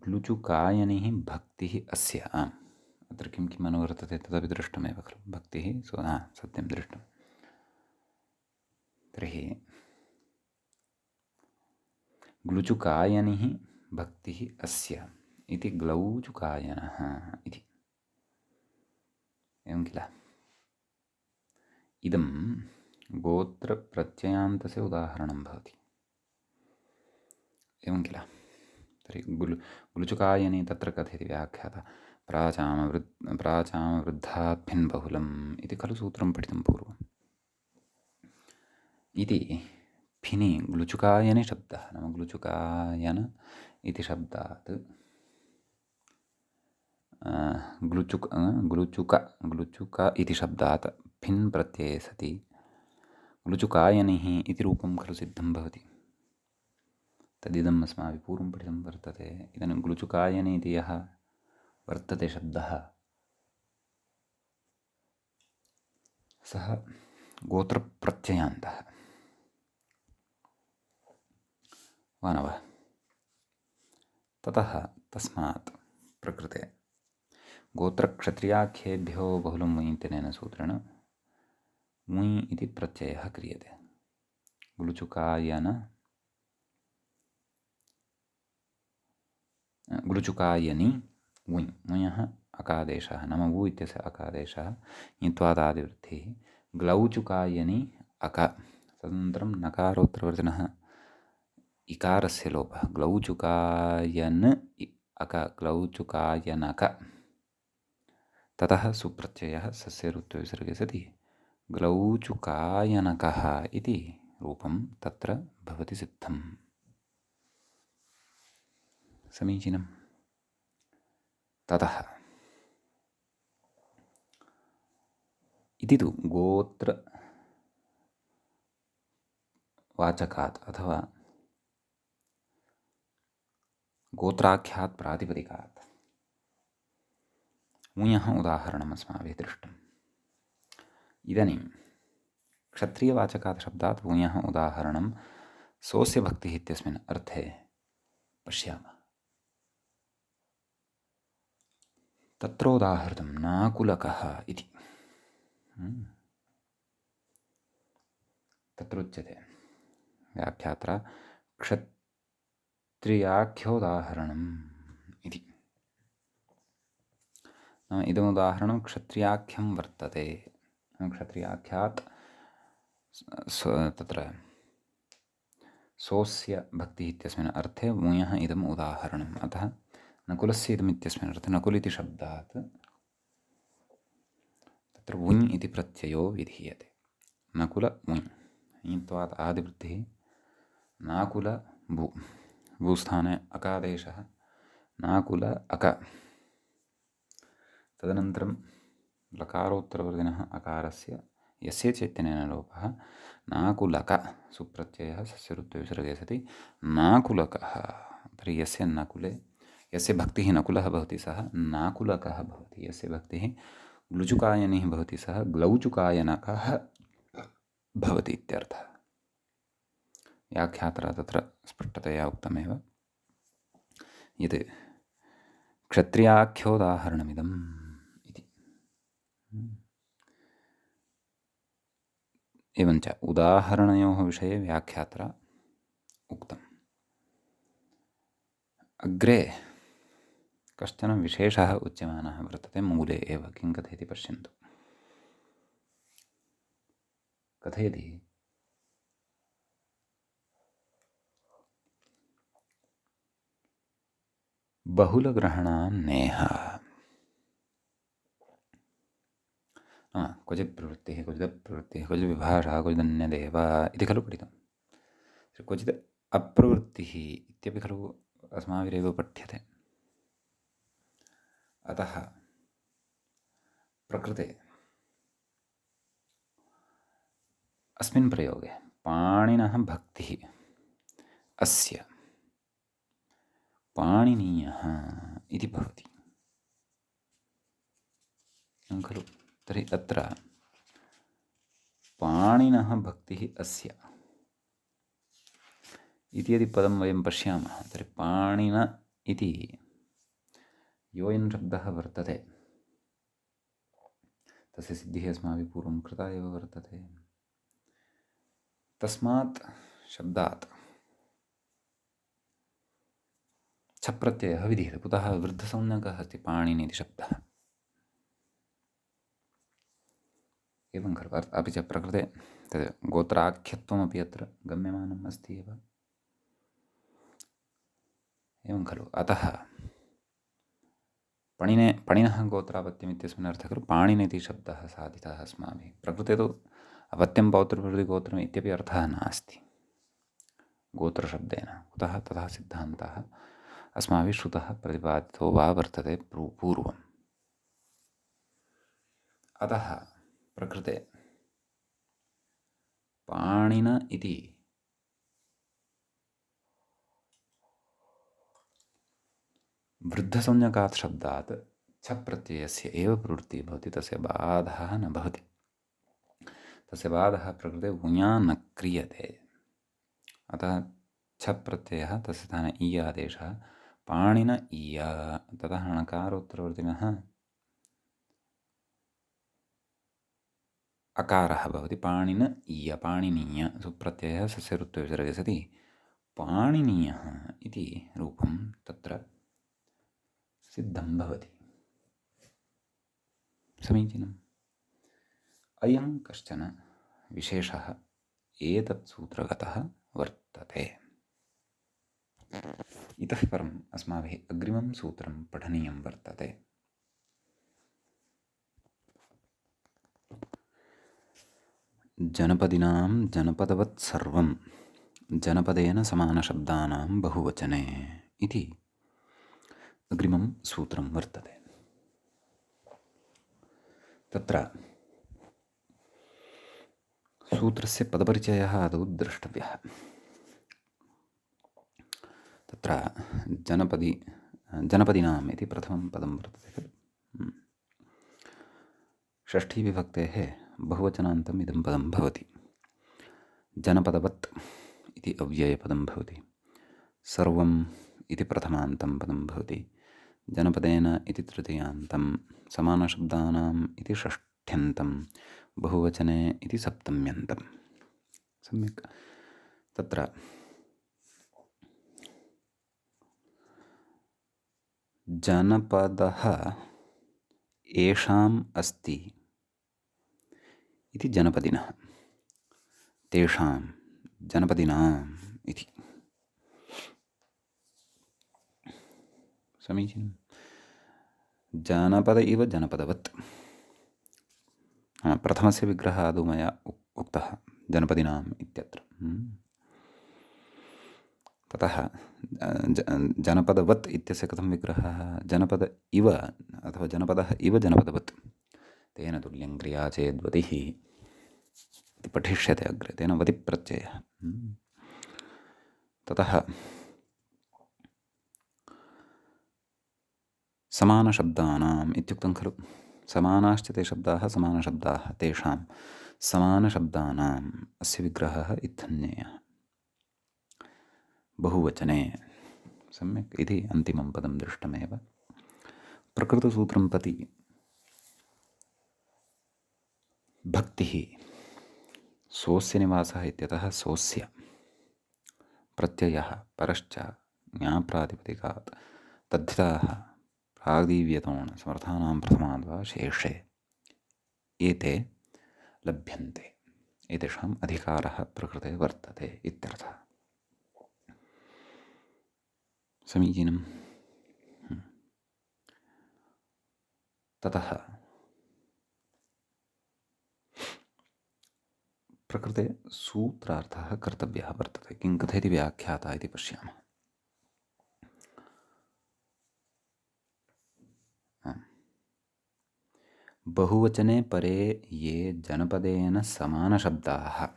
Speaker 1: ग्लुचुकायनिः भक्तिः अस्य। अत्र किम् अनुवर्तते तदपि दृष्टमेव खलु। भक्तिः सत्यं दृष्टं। तर्हि ग्लुचुकायनिः भक्तिः अस्य इति ग्लौचुकायनः इति। एवं किल? इदं गोत्रप्रत्ययान्तस्य उदाहरणं भवति। एवं किल? तर्हि ग्लुचुकायनि तत्र कथयति व्याख्याता प्राचामवृद्धात् भिन्बहुलम् इति खलु सूत्रं पठितं पूर्वम्। इति फिनि ग्लुचुकायनि शब्दः नाम ग्लुचुकायन इति शब्दात् ग्लुचुक इति शब्दात् भिन् प्रत्यये सति ग्लुचुकायनिः इति रूपं खलु सिद्धं भवति। तदिदम् अस्माभिः पूर्वं पठितं वर्तते। इदानीं ग्लुचुकायनि इति यः वर्तते शब्दः सः गोत्रप्रत्ययान्तः वा न वा? ततः तस्मात् प्रकृते गोत्रक्षत्रियाख्येभ्यो बहुलं मुञ् इत्यनेन सूत्रेण मुञ् इति प्रत्ययः क्रियते। ग्लुचुकायनि मुञ् मुञः अकादेशः नाम वु इत्यस्य अकादेशः ञत्वादादिवृद्धिः। ग्लौचुकायनि अक तदनन्तरं नकारोत्तरवर्तिनः इकारस्य लोपः ग्लौचुकायन अक ग्लौचुकायनक। ततः सुप्रत्ययः सस्य ऋत्वविसर्गे सति ग्लौचुकायनकः इति रूपं तत्र भवति सिद्धम्। समीचीनम्। ततः इति तु गोत्रवाचकात् अथवा गोत्राख्यात् प्रातिपदिकात् मुञः उदाहरणम् अस्माभिः दृष्टम्। इदानीं क्षत्रियवाचकात् शब्दात् मुञः उदाहरणं सोऽस्य भक्तिः इत्यस्मिन् अर्थे पश्यामः। तत्रोदाहृतं नाकुलकः इति तत्रोच्यते व्याख्यात्रा क्षत्रियाख्योदाहरणम् इति। नाम इदमुदाहरणं क्षत्रियाख्यं वर्तते। क्षत्रियाख्यात् तत्र सोऽस्य भक्तिः इत्यस्मिन् अर्थे मुञः इदम् उदाहरणम्। अतः नकुलस्य इदमित्यस्मिन् अर्थे नकुल इति शब्दात् तत्र वुञ् इति प्रत्ययो विधीयते। नकुल वुञ् ञत्वात् आदिवृद्धिः नाकुल भू भूस्थाने अकादेशः नाकुल अक। तदनन्तरं लकारोत्तरवर्तिनः अकारस्य यस्य चैतन्येन लोपः नाकुलक सुप्रत्ययः सस्य ऋत्वविसर्गे सति नाकुलकः। तर्हि यस्य नकुले यस्य भक्तिः नकुलः भवति सः नाकुलकः भवति। यस्य भक्तिः ग्लुचुकायनिः भवति सः ग्लौचुकायनकः भवति इत्यर्थः। व्याख्यात्रा तत्र स्पष्टतया उक्तमेव यत् क्षत्रियाख्योदाहरणमिदम् इति। एवञ्च उदाहरणयोः विषये व्याख्यात्रा उक्तम्। अग्रे कश्चन विशेषः उच्यमानः वर्तते मूले एव। किं कथयति पश्यन्तु। कथयति बहुलग्रहणान्नेह। क्वचित् प्रवृत्तिः क्वचिदप्रवृत्तिः क्वचित् विभाषा क्वचिदन्यदेव इति खलु पठितं। क्वचित् अप्रवृत्तिः इत्यपि खलु अस्माभिरेव पठ्यते। अतः प्रकृते अस्मिन् प्रयोगे पाणिनः भक्तिः अस्य पाणिनीयः इति भवति खलु। तर्हि अत्र पाणिनः भक्तिः अस्य इति यदि पदं वयं पश्यामः तर्हि पाणिन इति योऽयं शब्दः वर्तते तस्य सिद्धिः अस्माभिः पूर्वं कृता एव वर्तते। तस्मात् शब्दात् छप् प्रत्ययः विधीयते। कुतः? वृद्धसंज्ञकः अस्ति पाणिनि इति शब्दः। एवं खलु। अपि च प्रकृते तद् गोत्राख्यत्वमपि अत्र गम्यमानम् अस्ति एव। एवं खलु। अतः पणिनः गोत्रापत्यम् इत्यस्मिन् अर्थः खलु पाणिनि इति शब्दः साधितः अस्माभिः। प्रकृते तु अपत्यं पौत्रप्रभृतिगोत्रम् इत्यपि अर्थः नास्ति गोत्रशब्देन। कुतः? तथा सिद्धान्तः अस्माभिः श्रुतः प्रतिपादितो वा वर्तते पूर्वम्। अतः प्रकृते पाणिन इति वृद्धसंज्ञकात् शब्दात् छप् प्रत्ययस्य एव प्रवृत्तिः भवति, तस्य बाधः न भवति। तस्य बाधः प्रकृते भूया न क्रियते। अतः छप् प्रत्ययः तस्य स्थाने ईय आदेशः पाणिन ईय, ततः णकारोत्तरवर्तिनः अकारः भवति पाणिन ईय, पाणिनीय। सुप्रत्ययः सस्य ऋत्वविसर्गे सति पाणिनीयः इति रूपं तत्र सिद्धं भवति। समीचीनम्। अयं कश्चन विशेषः एतत् सूत्रगतः वर्तते। इतः परम् अस्माभिः अग्रिमं सूत्रं पठनीयं वर्तते। जनपदिनां जनपदवत् सर्वं जनपदेन समानशब्दानां बहुवचने इति अग्रिमं सूत्रं वर्तते। तत्र सूत्रस्य पदपरिचयः आदौ द्रष्टव्यः। तत्र जनपदिनाम् इति प्रथमं पदं वर्तते खलु। षष्ठीविभक्तेः बहुवचनान्तम् इदं पदं भवति। जनपदवत् इति अव्ययपदं भवति। सर्वम् इति प्रथमान्तं पदं भवति। जनपदेन इति तृतीयान्तं, समानशब्दानाम् इति षष्ठ्यन्तं, बहुवचने इति सप्तम्यन्तं। सम्यक्। तत्र जनपदः येषाम् अस्ति इति जनपदिनः, तेषां जनपदिनाम् इति। समीचीनं। जनपद इव जनपदवत्। प्रथमस्य विग्रहः आदौ मया उक्तः जनपदिनाम् इत्यत्र। ततः जनपदवत् इत्यस्य कथं विग्रहः? जनपद इव अथवा जनपदः इव जनपदवत्, तेन तुल्यं क्रिया चेद्वतिः इति पठिष्यते अग्रे, तेन वति प्रत्ययः। ततः समानशब्दानाम् इत्युक्तं खलु। समानाश्च ते शब्दाः, समानशब्दाः तेषां, समानशब्दानाम् अस्य विग्रहः इत्थन्येयः बहुवचने। सम्यक्। इति अन्तिमं पदं दृष्टमेव। प्रकृतसूत्रं प्रति भक्तिः सोऽस्य निवासः इत्यतः सोऽस्य प्रत्ययः परश्च ज्ञाप्रातिपदिकात् तद्धिताः प्राग्दीव्यतोण समर्थानां प्रथमाद्वा शेषे एते लभ्यन्ते। एतेषाम् अधिकारः प्रकृते वर्तते इत्यर्थः। समीचीनं। ततः प्रकृते सूत्रार्थः कर्तव्यः वर्तते। किं कथयति व्याख्याता इति पश्यामः। बहुवचने परे ये जनपदेन समानशब्दाः,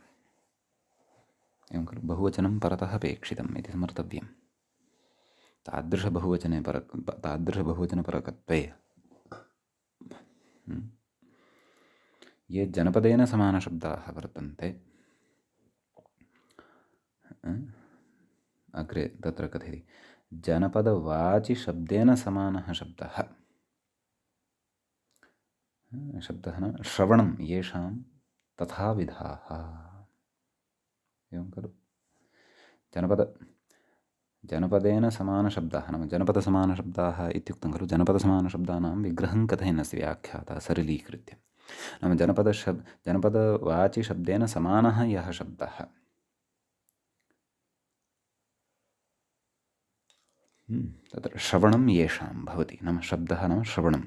Speaker 1: एवं खलु, बहुवचनं परतः अपेक्षितम् इति स्मर्तव्यं। तादृशबहुवचनपरकत्वे ये जनपदेन समानशब्दाः वर्तन्ते, अग्रे तत्र कथयति जनपदवाचिशब्देन समानः शब्दः, शब्दः न श्रवणं येषां तथाविधाः। एवं खलु जनपदेन समानशब्दाः नाम जनपदसमानशब्दाः इत्युक्तं खलु जनपदसमानशब्दानां विग्रहं कथयन्नस्ति व्याख्याता सरलीकृत्य नाम जनपदवाचिशब्देन समानः यः शब्दः तत्र श्रवणं येषां भवति नाम शब्दः नाम श्रवणं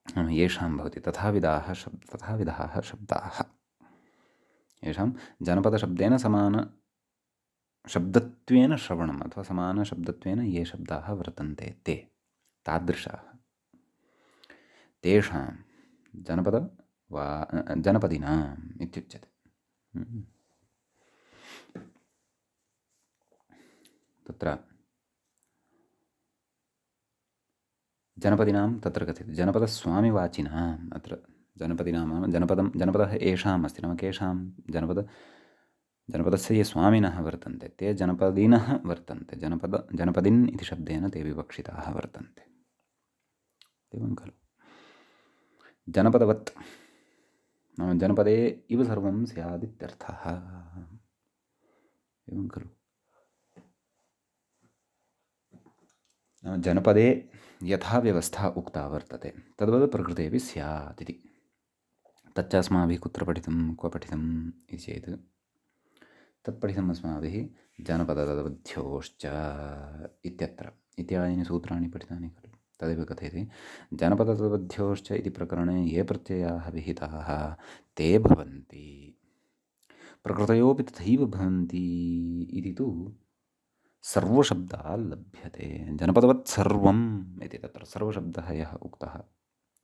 Speaker 1: नाम येषां भवति तथाविधाः शब्दाः येषां जनपदशब्देन समानशब्दत्वेन श्रवणम् अथवा समानशब्दत्वेन ये शब्दाः वर्तन्ते ते तादृशाः तेषां जनपदिनाम् इत्युच्यते तत्र जनपदिनां तत्र कथ्यते जनपदस्वामिवाचिनाम् अत्र जनपदिनां नाम जनपदः येषाम् अस्ति नाम केषां जनपदस्य ये स्वामिनः वर्तन्ते ते जनपदिनः वर्तन्ते जनपदिन् इति शब्देन ते विवक्षिताः वर्तन्ते एवं खलु जनपदवत् नाम जनपदे इव सर्वं स्यादित्यर्थः एवं खलु नाम जनपदे यथा व्यवस्था उक्ता वर्तते तद्वत् प्रकृतेपि स्यात् इति तच्च अस्माभिः कुत्र पठितं क्व पठितम् इति चेत् तत्पठितम् अस्माभिः जनपदतदवध्योश्च इत्यत्र इत्यादीनि सूत्राणि पठितानि खलु तदेव कथयति जनपदतदवध्योश्च इति प्रकरणे ये प्रत्ययाः विहिताः ते भवन्ति प्रकृतयोऽपि तथैव भवन्ति इति तु सर्वशब्दः लभ्यते जनपदवत् सर्वम् इति तत्र सर्वशब्दः यः उक्तः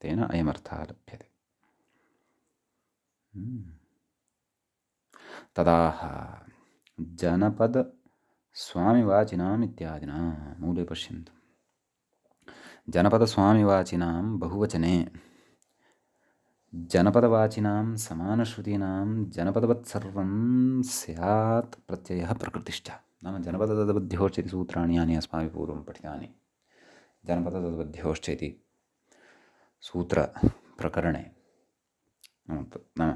Speaker 1: तेन अयमर्थः लभ्यते तदाह जनपदस्वामिवाचिनाम् इत्यादिना मूले पश्यन्तु जनपदस्वामिवाचिनां बहुवचने जनपदवाचिनां समानश्रुतीनां जनपदवत् सर्वं स्यात् प्रत्ययः प्रकृतिश्च नाम जनपदतदवध्योश्च इति सूत्राणि यानि अस्माभिः पूर्वं पठितानि जनपदतदवध्योश्च इति सूत्रप्रकरणे नाम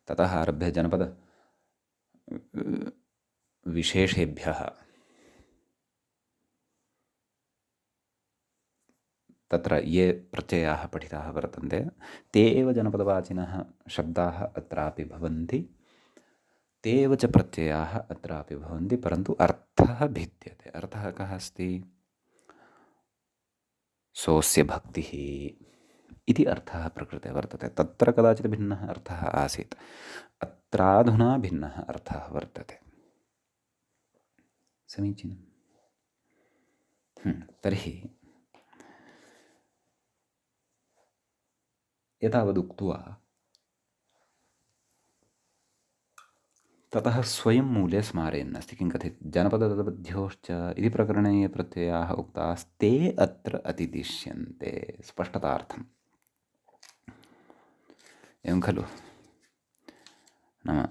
Speaker 1: ततः आरभ्य जनपदविशेषेभ्यः तत्र ये प्रत्ययाः पठिताः वर्तन्ते ते एव जनपदवाचिनः शब्दाः अत्रापि भवन्ति ते एव च प्रत्ययाः अत्रापि भवन्ति परन्तु अर्थः भिद्यते अर्थः कः अस्ति सोऽस्य भक्तिः इति अर्थः प्रकृते वर्तते तत्र कदाचित् भिन्नः अर्थः आसीत् अत्राधुना भिन्नः अर्थः वर्तते समीचीनं तर्हि एतावदुक्त्वा ततः स्वयं मूले स्मारयन्नस्ति किं कथयति जनपदतदवध्योश्च इति प्रकरणे ये प्रत्ययाः उक्तास्ते अत्र अतिदिश्यन्ते स्पष्टतार्थम् एवं खलु नाम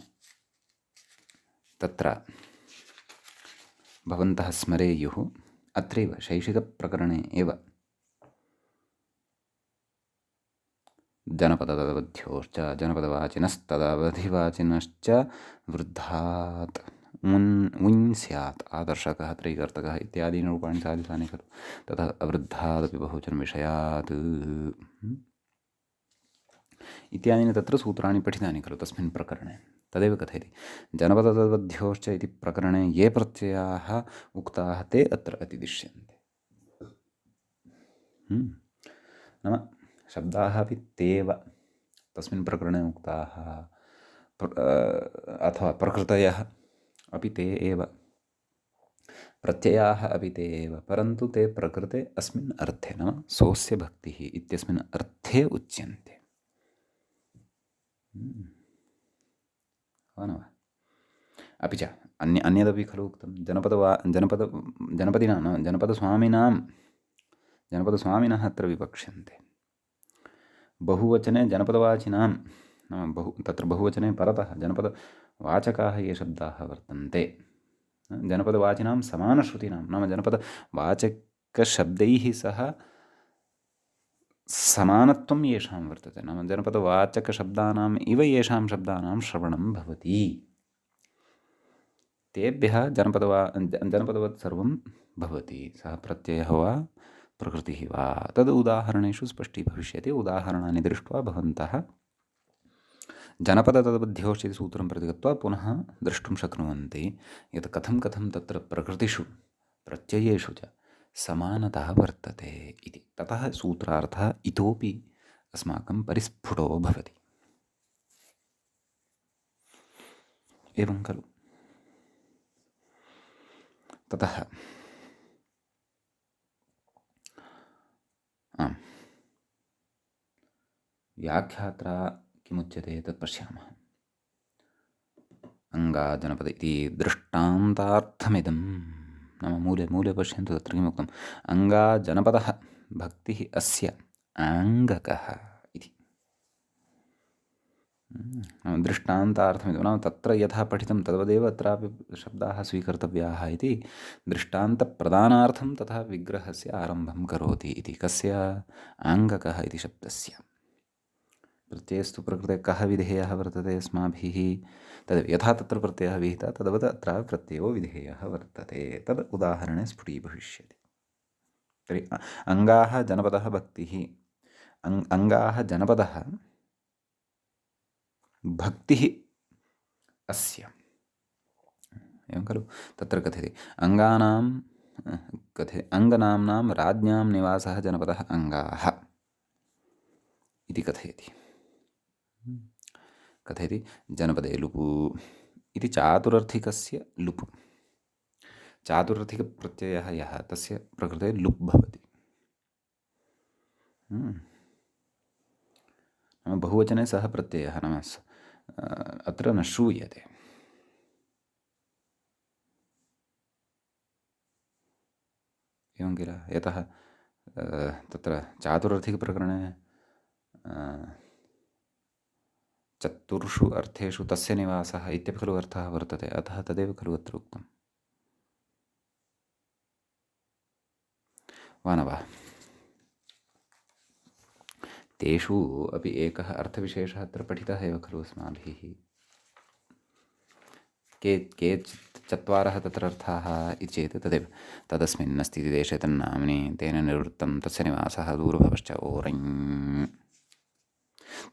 Speaker 1: तत्र भवन्तः स्मरेयुः अत्रैव शैक्षिकप्रकरणे एव जनपदतदवध्योश्च जनपदवाचिनस्तदवधिवाचिनश्च वृद्धात् उञ् स्यात् आदर्शकः त्रैकर्तकः इत्यादीनि रूपाणि साधितानि खलु ततः अवृद्धादपि बहुवचनविषयात् इत्यादीनि तत्र सूत्राणि पठितानि खलु तस्मिन् प्रकरणे तदेव कथयति जनपदतदवध्योश्च इति प्रकरणे ये प्रत्ययाः उक्ताः ते अत्र अतिदिश्यन्ते नाम शब्दाः अपि तेव तस्मिन् प्रकरणे उक्ताः अथवा प्रकृतयः अपि ते एव प्रत्ययाः अपि ते एव परन्तु ते प्रकृते अस्मिन् अर्थे नाम सोऽस्य भक्तिः इत्यस्मिन् अर्थे उच्यन्ते वा न वा अपि च अन्यदपि खलु उक्तं जनपदिनां जनपदस्वामिनः अत्र विवक्ष्यन्ते बहुवचने जनपदवाचिनां नाम तत्र बहुवचने परतः जनपदवाचकाः ये शब्दाः वर्तन्ते जनपदवाचिनां समानश्रुतीनां नाम जनपदवाचकशब्दैः सह समानत्वं येषां वर्तते नाम जनपदवाचकशब्दानाम् इव येषां शब्दानां श्रवणं भवति तेभ्यः जनपदवत् सर्वं भवति। सः प्रत्ययः वा प्रकृतिः वा तद् उदाहरणेषु स्पष्टीभविष्यति। उदाहरणानि दृष्ट्वा भवन्तः जनपदतद्बुद्ध्योश्च इति सूत्रं प्रति गत्वा पुनः द्रष्टुं शक्नुवन्ति यत् कथं कथं तत्र प्रकृतिषु प्रत्ययेषु च समानता वर्तते इति। ततः सूत्रार्थः इतोपि अस्माकं परिस्फुटो भवति। एवं खलु। ततः आम्, व्याख्यात्रा किमुच्यते तत् पश्यामः। अङ्गाजनपद इति दृष्टान्तार्थमिदं नाम मूले पश्यन्तु तत्र किमुक्तम् अङ्गाजनपदः भक्तिः अस्य आङ्गकः इति। दृष्टान्तार्थमिदं नाम तत्र यथा पठितं तद्वदेव अत्रापि शब्दाः स्वीकर्तव्याः इति दृष्टान्तप्रदानार्थं तथा विग्रहस्य आरम्भं करोति इति। कस्य आङ्गकः इति शब्दस्य प्रत्ययस्तु प्रकृते कः विधेयः वर्तते अस्माभिः तद् यथा तत्र प्रत्ययः विहितः तद्वत् अत्र प्रत्ययो विधेयः वर्तते। तद् उदाहरणे स्फुटीभविष्यति। तर्हि अङ्गाः जनपदः भक्तिः अङ्गाः जनपदः भक्तिः अस्य एवं खलु। तत्र कथ्यते अङ्गनाम्नां राज्ञां निवासः जनपदः अङ्गाः इति कथयति जनपदे लुपु इति चातुरर्थिकस्य लुपु। चातुरर्थिकप्रत्ययः यः तस्य प्रकृते लुप् भवति। नाम बहुवचने सः प्रत्ययः नाम अत्र न श्रूयते। एवं किल। यतः तत्र चातुरर्थिकप्रकरणे चतुर्षु अर्थेषु तस्य निवासः इत्यपि खलु अर्थः वर्तते। अतः तदेव खलु अत्र उक्तम् वा न वा। तेषु अपि एकः अर्थविशेषः अत्र पठितः एव खलु अस्माभिः। के चत्वारः तत्र अर्थाः इति चेत् तदेव तदस्मिन् अस्ति इति देशे तन्नाम्नि तेन निवृत्तं तस्य निवासः दूरभवश्च ओरञ्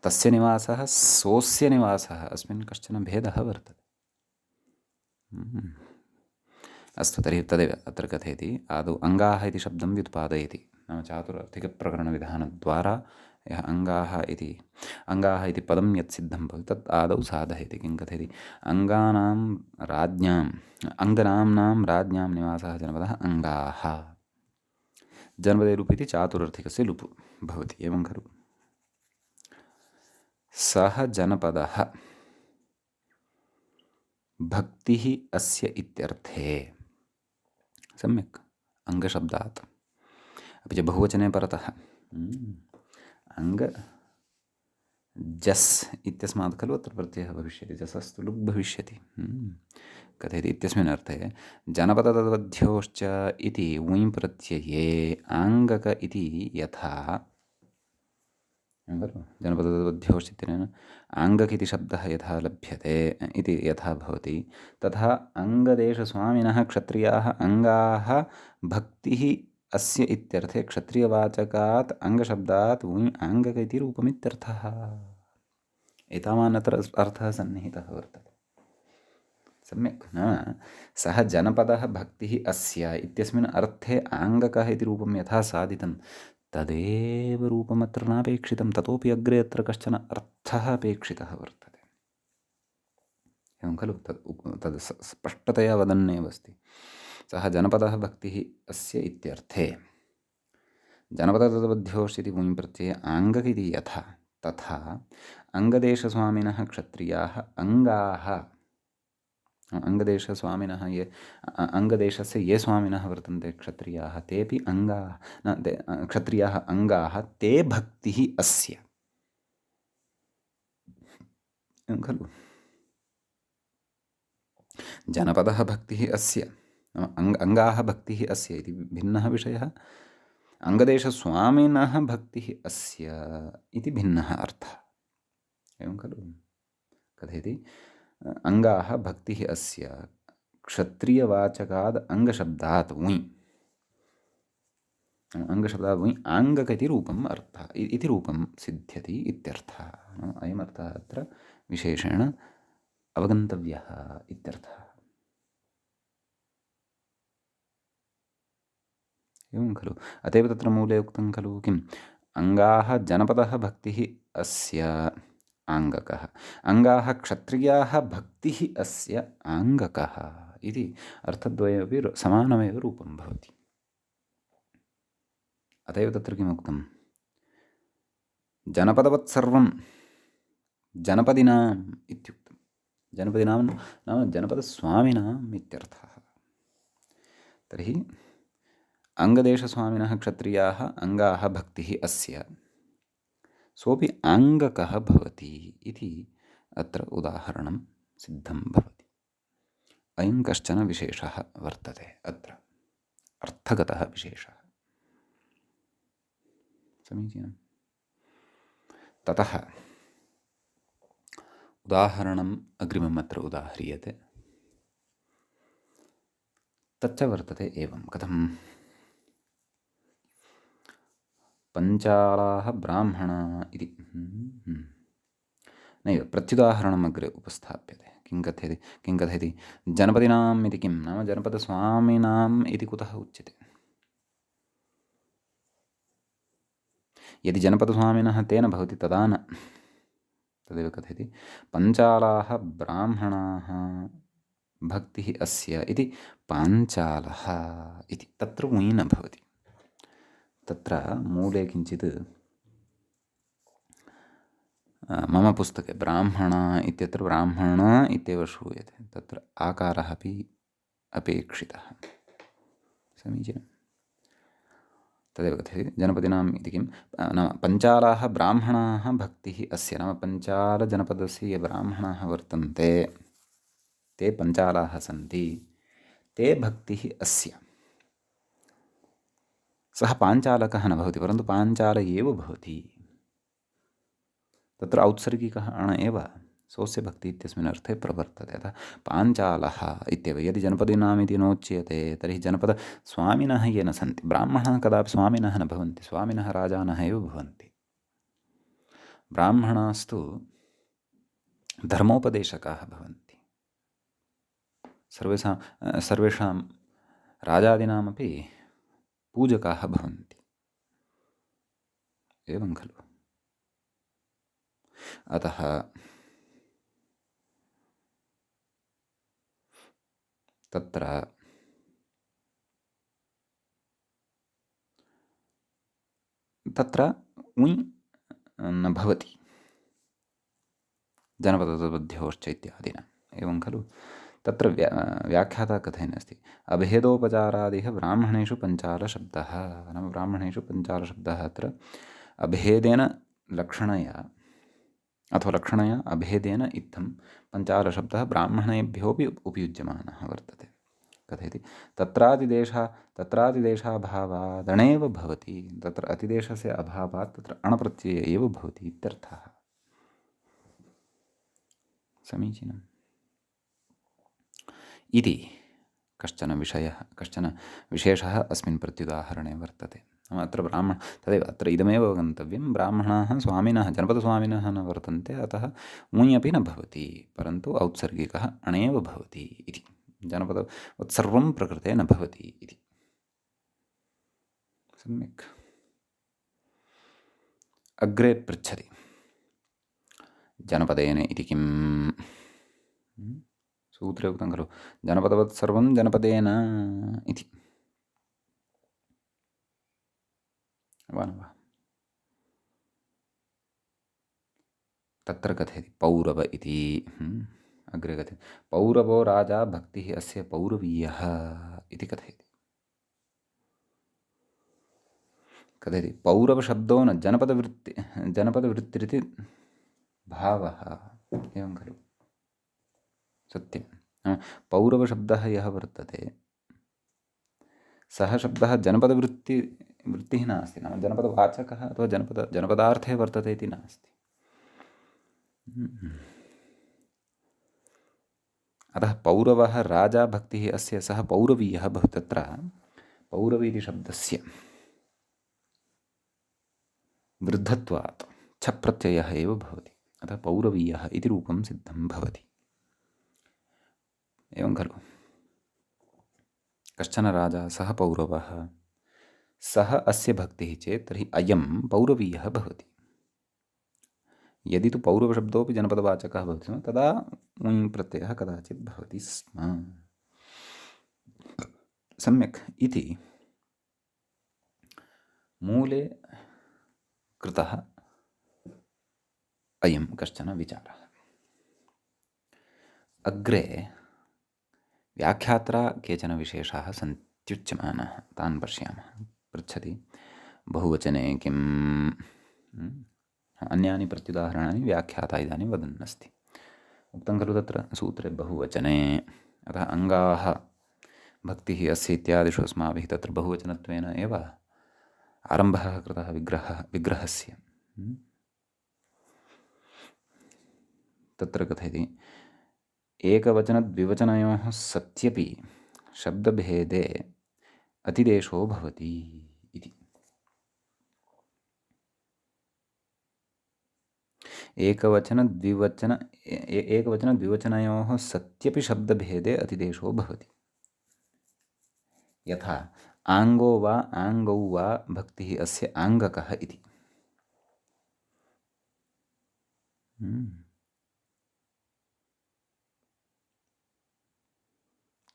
Speaker 1: तस्य निवासः सोऽस्य निवासः अस्मिन् कश्चन भेदः वर्तते। अस्तु तर्हि तदेव अत्र कथयति आदौ अङ्गाः इति शब्दं व्युत्पादयति नाम चातुरर्थिकप्रकरणविधानद्वारा यः अङ्गाः इति पदं यत् सिद्धं भवति तत् आदौ साधयति। किं कथयति अङ्गनाम्नां राज्ञां निवासः जनपदः अङ्गाः जनपदे लुप् इति चातुरर्थिकस्य लुप् भवति। एवं खलु। सः जनपदः भक्तिः अस्य इत्यर्थे सम्यक् अङ्गशब्दात् अपि च बहुवचने परतः अङ्ग जस् इत्यस्मात् खलु अत्र प्रत्ययः भविष्यति। जसस्तु लुप् भविष्यति। कथयति इत्यस्मिन् अर्थे जनपदतद्बुद्ध्योश्च इति ऊञ् प्रत्यये आङ्गक इति यथा जनपदतद्बुद्ध्योश्च इत्यनेन आङ्गक इति शब्दः यथा लभ्यते इति यथा भवति तथा अङ्गदेशस्वामिनः क्षत्रियाः अङ्गाः भक्तिः अस्य इत्यर्थे क्षत्रियवाचकात् अङ्गशब्दात् ऊञ् आङ्गक इति रूपमित्यर्थः। एतावान् अत्र अर्थः सन्निहितः वर्तते। सम्यक् न सः जनपदः भक्तिः अस्य इत्यस्मिन् अर्थे आङ्गकः इति रूपं यथा साधितं तदेव रूपमत्र नापेक्षितं। ततोपि अग्रे अत्र कश्चन अर्थः अपेक्षितः वर्तते। एवं खलु। तद् स्पष्टतया वदन्नेव अस्ति। सः जनपदः भक्तिः अस्य इत्यर्थे जनपदतद्बुद्ध्योश्च इति ऊञ् प्रत्यये आङ्गक इति यथा तथा अङ्गदेशस्वामिनः क्षत्रियाः अङ्गाः अङ्गदेशस्वामिनः ये अङ्गदेशस्य ये स्वामिनः वर्तन्ते क्षत्रियाः तेऽपि अङ्गाः क्षत्रियाः अङ्गाः ते भक्तिः अस्य खलु। जनपदः भक्तिः अस्य अङ्गाः भक्तिः अस्य इति भिन्नः विषयः। अङ्गदेशस्वामिनः भक्तिः अस्य इति भिन्नः अर्थः। एवं खलु। कथयति अङ्गाः भक्तिः अस्य क्षत्रियवाचकाद् अङ्गशब्दात् उञ् अङ्गशब्दात् उञ् आङ्गक इति रूपम् अर्थः इति रूपं सिद्ध्यति इत्यर्थः। अयमर्थः अत्र विशेषेण अवगन्तव्यः इत्यर्थः। एवं खलु। अत एव तत्र मूले उक्तं खलु किम् अङ्गाः जनपदः भक्तिः अस्य आङ्गकः, अङ्गाः क्षत्रियाः भक्तिः अस्य आङ्गकः इति अर्थद्वयमपि समानमेव रूपं भवति। अत एव तत्र किमुक्तं जनपदवत् सर्वं जनपदिनाम् इत्युक्तं। जनपदिनां नाम जनपदस्वामिनाम् इत्यर्थः। तर्हि अङ्गदेशस्वामिनः क्षत्रियाः अङ्गाः भक्तिः अस्य सोऽपि आङ्गकः भवति इति अत्र उदाहरणं सिद्धं भवति। अयं कश्चन विशेषः वर्तते अत्र अर्थगतः विशेषः। समीचीनं। ततः उदाहरणम् अग्रिमम् अत्र उदाह्रियते। तच्च वर्तते एवं कथं पञ्चालाः ब्राह्मणा इति नैव प्रत्युदाहरणम् अग्रे उपस्थाप्यते। किं कथयति जनपदिनाम् इति किं नाम जनपदस्वामिनाम् इति कुतः उच्यते। यदि जनपदस्वामिनः तेन भवति तदा न। तदेव कथयति पञ्चालाः ब्राह्मणाः भक्तिः अस्य इति पाञ्चालः इति तत्र उञ् न भवति। तत्र मूले किञ्चित् मम पुस्तके ब्राह्मण इत्यत्र ब्राह्मण इत्येव श्रूयते, तत्र आकारः अपि अपेक्षितः। समीचीनं। तदेव कथयति जनपदिनाम् इति किं नाम पञ्चालाः ब्राह्मणाः भक्तिः अस्य नाम पञ्चालजनपदस्य ये ब्राह्मणाः वर्तन्ते ते पञ्चालाः सन्ति, ते भक्तिः अस्य। सः पाञ्चालकः न भवति परन्तु पाञ्चाल एव भवति। तत्र औत्सर्गिकः अण एव स्वस्य भक्तिः इत्यस्मिन् अर्थे प्रवर्तते। अतः पाञ्चालः इत्येव। यदि जनपदिनाम् इति नोच्यते तर्हि जनपदस्वामिनः ये न सन्ति, ब्राह्मणाः कदापि स्वामिनः न भवन्ति, स्वामिनः राजानः एव भवन्ति। ब्राह्मणास्तु धर्मोपदेशकाः भवन्ति। सर्वेषां राजादीनामपि पूजकाः भवन्ति। एवं खलु। अतः तत्र उञ् न भवति जनपदतद्बुद्ध्योश्च इत्यादिना। एवं खलु। तत्र व्याख्याता कथयन्नस्ति अभेदोपचारादिः ब्राह्मणेषु पञ्चालशब्दः नाम ब्राह्मणेषु पञ्चालशब्दः अत्र अभेदेन लक्षणया अथवा लक्षणया अभेदेन इत्थं पञ्चालशब्दः ब्राह्मणेभ्योऽपि उपयुज्यमानः वर्तते। कथयति तत्रादिदेशाभावादणेव भवति, तत्र अतिदेशस्य अभावात् तत्र अणप्रत्यय एव भवति इत्यर्थः। समीचीनम्। इति कश्चन विशेषः अस्मिन् प्रत्युदाहरणे वर्तते। नाम अत्र तदेव अत्र इदमेव अवगन्तव्यं ब्राह्मणाः स्वामिनः जनपदस्वामिनः न वर्तन्ते, अतः उञ् अपि न भवति परन्तु औत्सर्गिकः अणेव भवति इति। जनपदवत्सर्वं प्रकृते न भवति इति। सम्यक्। अग्रे पृच्छति जनपदेन इति किम् सूत्रे उक्तं खलु जनपदवत् सर्वं जनपदेन इति। वा न वा। तत्र कथयति पौरव इति अग्रे कथयति पौरवो राजा भक्तिः अस्य पौरवीयः इति कथयति। कथयति पौरवशब्दो न जनपदवृत्तिरिति भावः। एवं खलु। सत्यं। पौरवशब्दः यः वर्तते सः शब्दः जनपदवृत्तिः नास्ति, नाम जनपदवाचकः अथवा जनपदार्थे वर्तते इति नास्ति। अतः पौरवः राजा भक्तिः अस्य सः पौरवीयः भवति। तत्र पौरवी इति शब्दस्य वृद्धत्वात् छ प्रत्ययः एव भवति। अतः पौरवीयः इति रूपं सिद्धं भवति। एवं खलु? कश्चन राजा सः पौरवः, सः अस्य भक्तिः चेत् तर्हि अयं पौरवीयः भवति। यदि तु पौरवशब्दोऽपि जनपदवाचकः भवति स्म तदा ङुञ् प्रत्ययः कदाचित् भवति स्म। सम्यक् इति मूले कृतः अयं कश्चन विचारः। अग्रे व्याख्यात्रा केचन विशेषाः सन्त्युच्यमानाः, तान् पश्यामः। पृच्छति बहुवचने किम्? अन्यानि प्रत्युदाहरणानि व्याख्याता इदानीं वदन् अस्ति। उक्तं खलु तत्र सूत्रे बहुवचने, अतः अङ्गाः भक्तिः अस्य इत्यादिषु अस्माभिः तत्र बहुवचनत्वेन एव आरम्भः कृतः विग्रहस्य। तत्र कथयति एकवचनद्विवचनयोः सत्यपि शब्दभेदे अतिदेशो भवति इति। एकवचनद्विवचनयोः सत्यपि शब्दभेदे अतिदेशो भवति। यथा आङ्गो वा आङ्गौ वा भक्तिः अस्य आङ्गकः इति।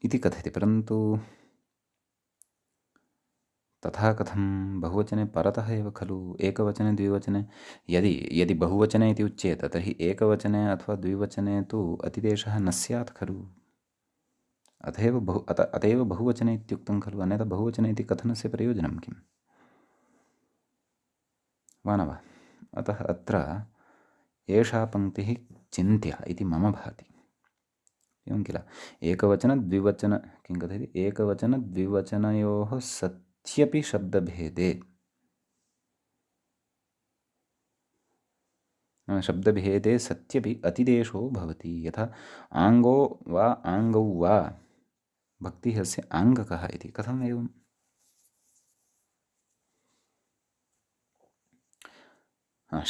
Speaker 1: इति कथयति। परन्तु तथा कथं? बहुवचने परतः एव खलु। एकवचने द्विवचने यदि बहुवचने इति उच्येत तर्हि एकवचने अथवा द्विवचने तु अतिदेशः न स्यात् खलु। अतएव बहुवचने इत्युक्तं खलु। अन्यथा बहुवचने इति कथनस्य प्रयोजनं किम्? वा न वा? अतः अत्र एषा पङ्क्तिः चिन्त्या इति मम भाति। एवं किल? एकवचनद्विवचन किं कथयति? एकवचनद्विवचनयोः सत्यपि शब्दभेदे, शब्दभेदे सत्यपि अतिदेशो भवति। यथा आङ्गो वा आङ्गौ वा भक्तिः अस्य आङ्गकः इति। कथम् एवं?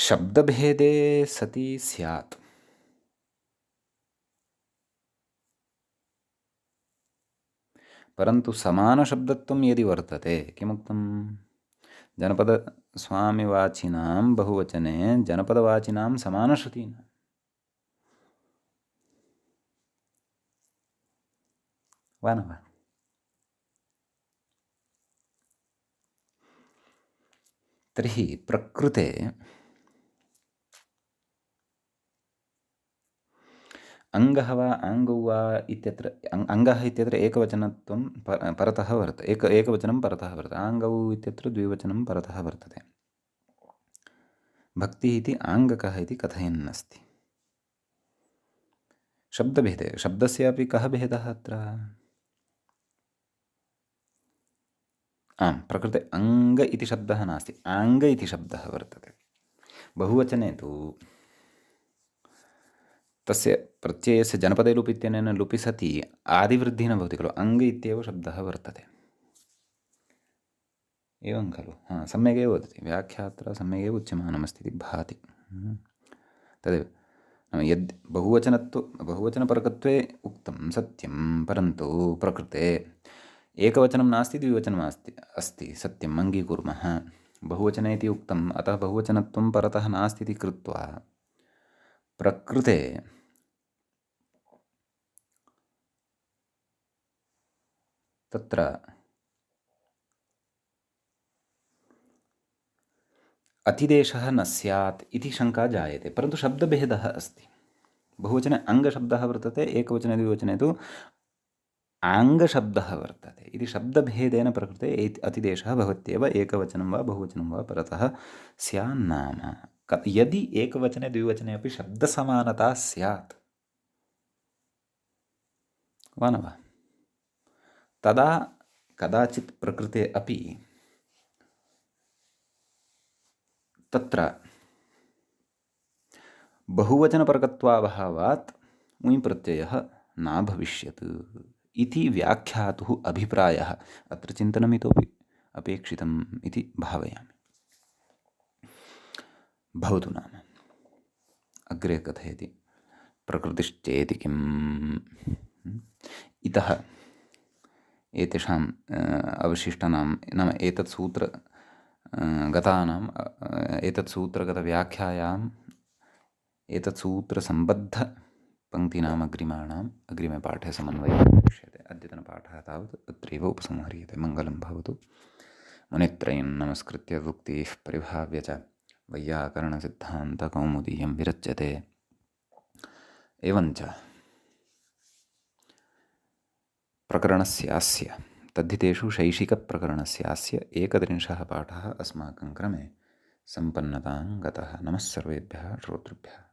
Speaker 1: शब्दभेदे सति स्यात्। परन्तु समानशब्दत्वं यदि वर्तते, किमुक्तं? जनपदस्वामिवाचिनां बहुवचने जनपदवाचिनां समानश्रुतीनां। वा न वा? तर्हि प्रकृते अङ्गः वा आङ्गौ वा इत्यत्र अङ्गः इत्यत्र एकवचनत्वं परतः वर्तते। एकवचनं परतः वर्तते। आङ्गौ इत्यत्र द्विवचनं परतः वर्तते। भक्तिः इति आङ्गकः इति कथयन् अस्ति। शब्दभेदे, शब्दस्यापि कः भेदः अत्र? आम्, प्रकृते अङ्ग इति शब्दः नास्ति, आङ्ग इति शब्दः वर्तते। बहुवचने तु तस्य प्रत्ययस्य जनपदे लुप् इत्यनेन लुपि सति आदिवृद्धिः न भवति खलु। अङ्ग इत्येव शब्दः वर्तते। एवं खलु? सम्यगेव वदति व्याख्यात्रा, सम्यगेव उच्यमानमस्ति इति भाति। तदेव यद् बहुवचनपरकत्वे उक्तं सत्यं, परन्तु प्रकृते एकवचनं नास्ति, द्विवचनम् अस्ति, सत्यम् अङ्गीकुर्मः। बहुवचने इति उक्तम्, अतः बहुवचनत्वं परतः नास्ति इति कृत्वा प्रकृते तत्र अतिदेशः न स्यात् इति शङ्का जायते। परन्तु शब्दभेदः अस्ति। बहुवचने अङ्गशब्दः वर्तते, एकवचने द्विवचने तु आङ्गशब्दः वर्तते। इति शब्दभेदेन प्रकृते अतिदेशः भवत्येव, एकवचनं वा बहुवचनं वा परतः स्यान्नाम। यदि एकवचने द्विवचने अपि शब्दसमानता स्यात्, वा न वा, तदा कदाचित् प्रकृते अपि तत्र बहुवचनपरकत्वाभावात् ङुञ् प्रत्ययः न भविष्यत् इति व्याख्यातुः अभिप्रायः अत्र चिन्तनम् इतोपि अपेक्षितम् इति भावयामि। भवतु नाम अग्रे कथयति प्रकृतिश्चेति किम् इतः एतेषाम् अवशिष्टानां नाम एतत् सूत्र गतानाम् एतत् सूत्रगतव्याख्यायाम् एतत् सूत्रसम्बद्धपङ्क्तीनाम् अग्रिमे पाठे समन्वयः भविष्यति। अद्यतनपाठः तावत् अत्रैव उपसंह्रियते। मङ्गलं भवतु। मुनित्रयं नमस्कृत्य उक्तिः परिभाव्य च वैयाकरणसिद्धान्तकौमुदीयं विरच्यते। एवञ्च प्रकरणस्यास्य तद्धितेषु शैशिकप्रकरणस्यास्य 31 पाठः अस्माकं क्रमे सम्पन्नतां गतः। नमः सर्वेभ्यः श्रोतृभ्यः।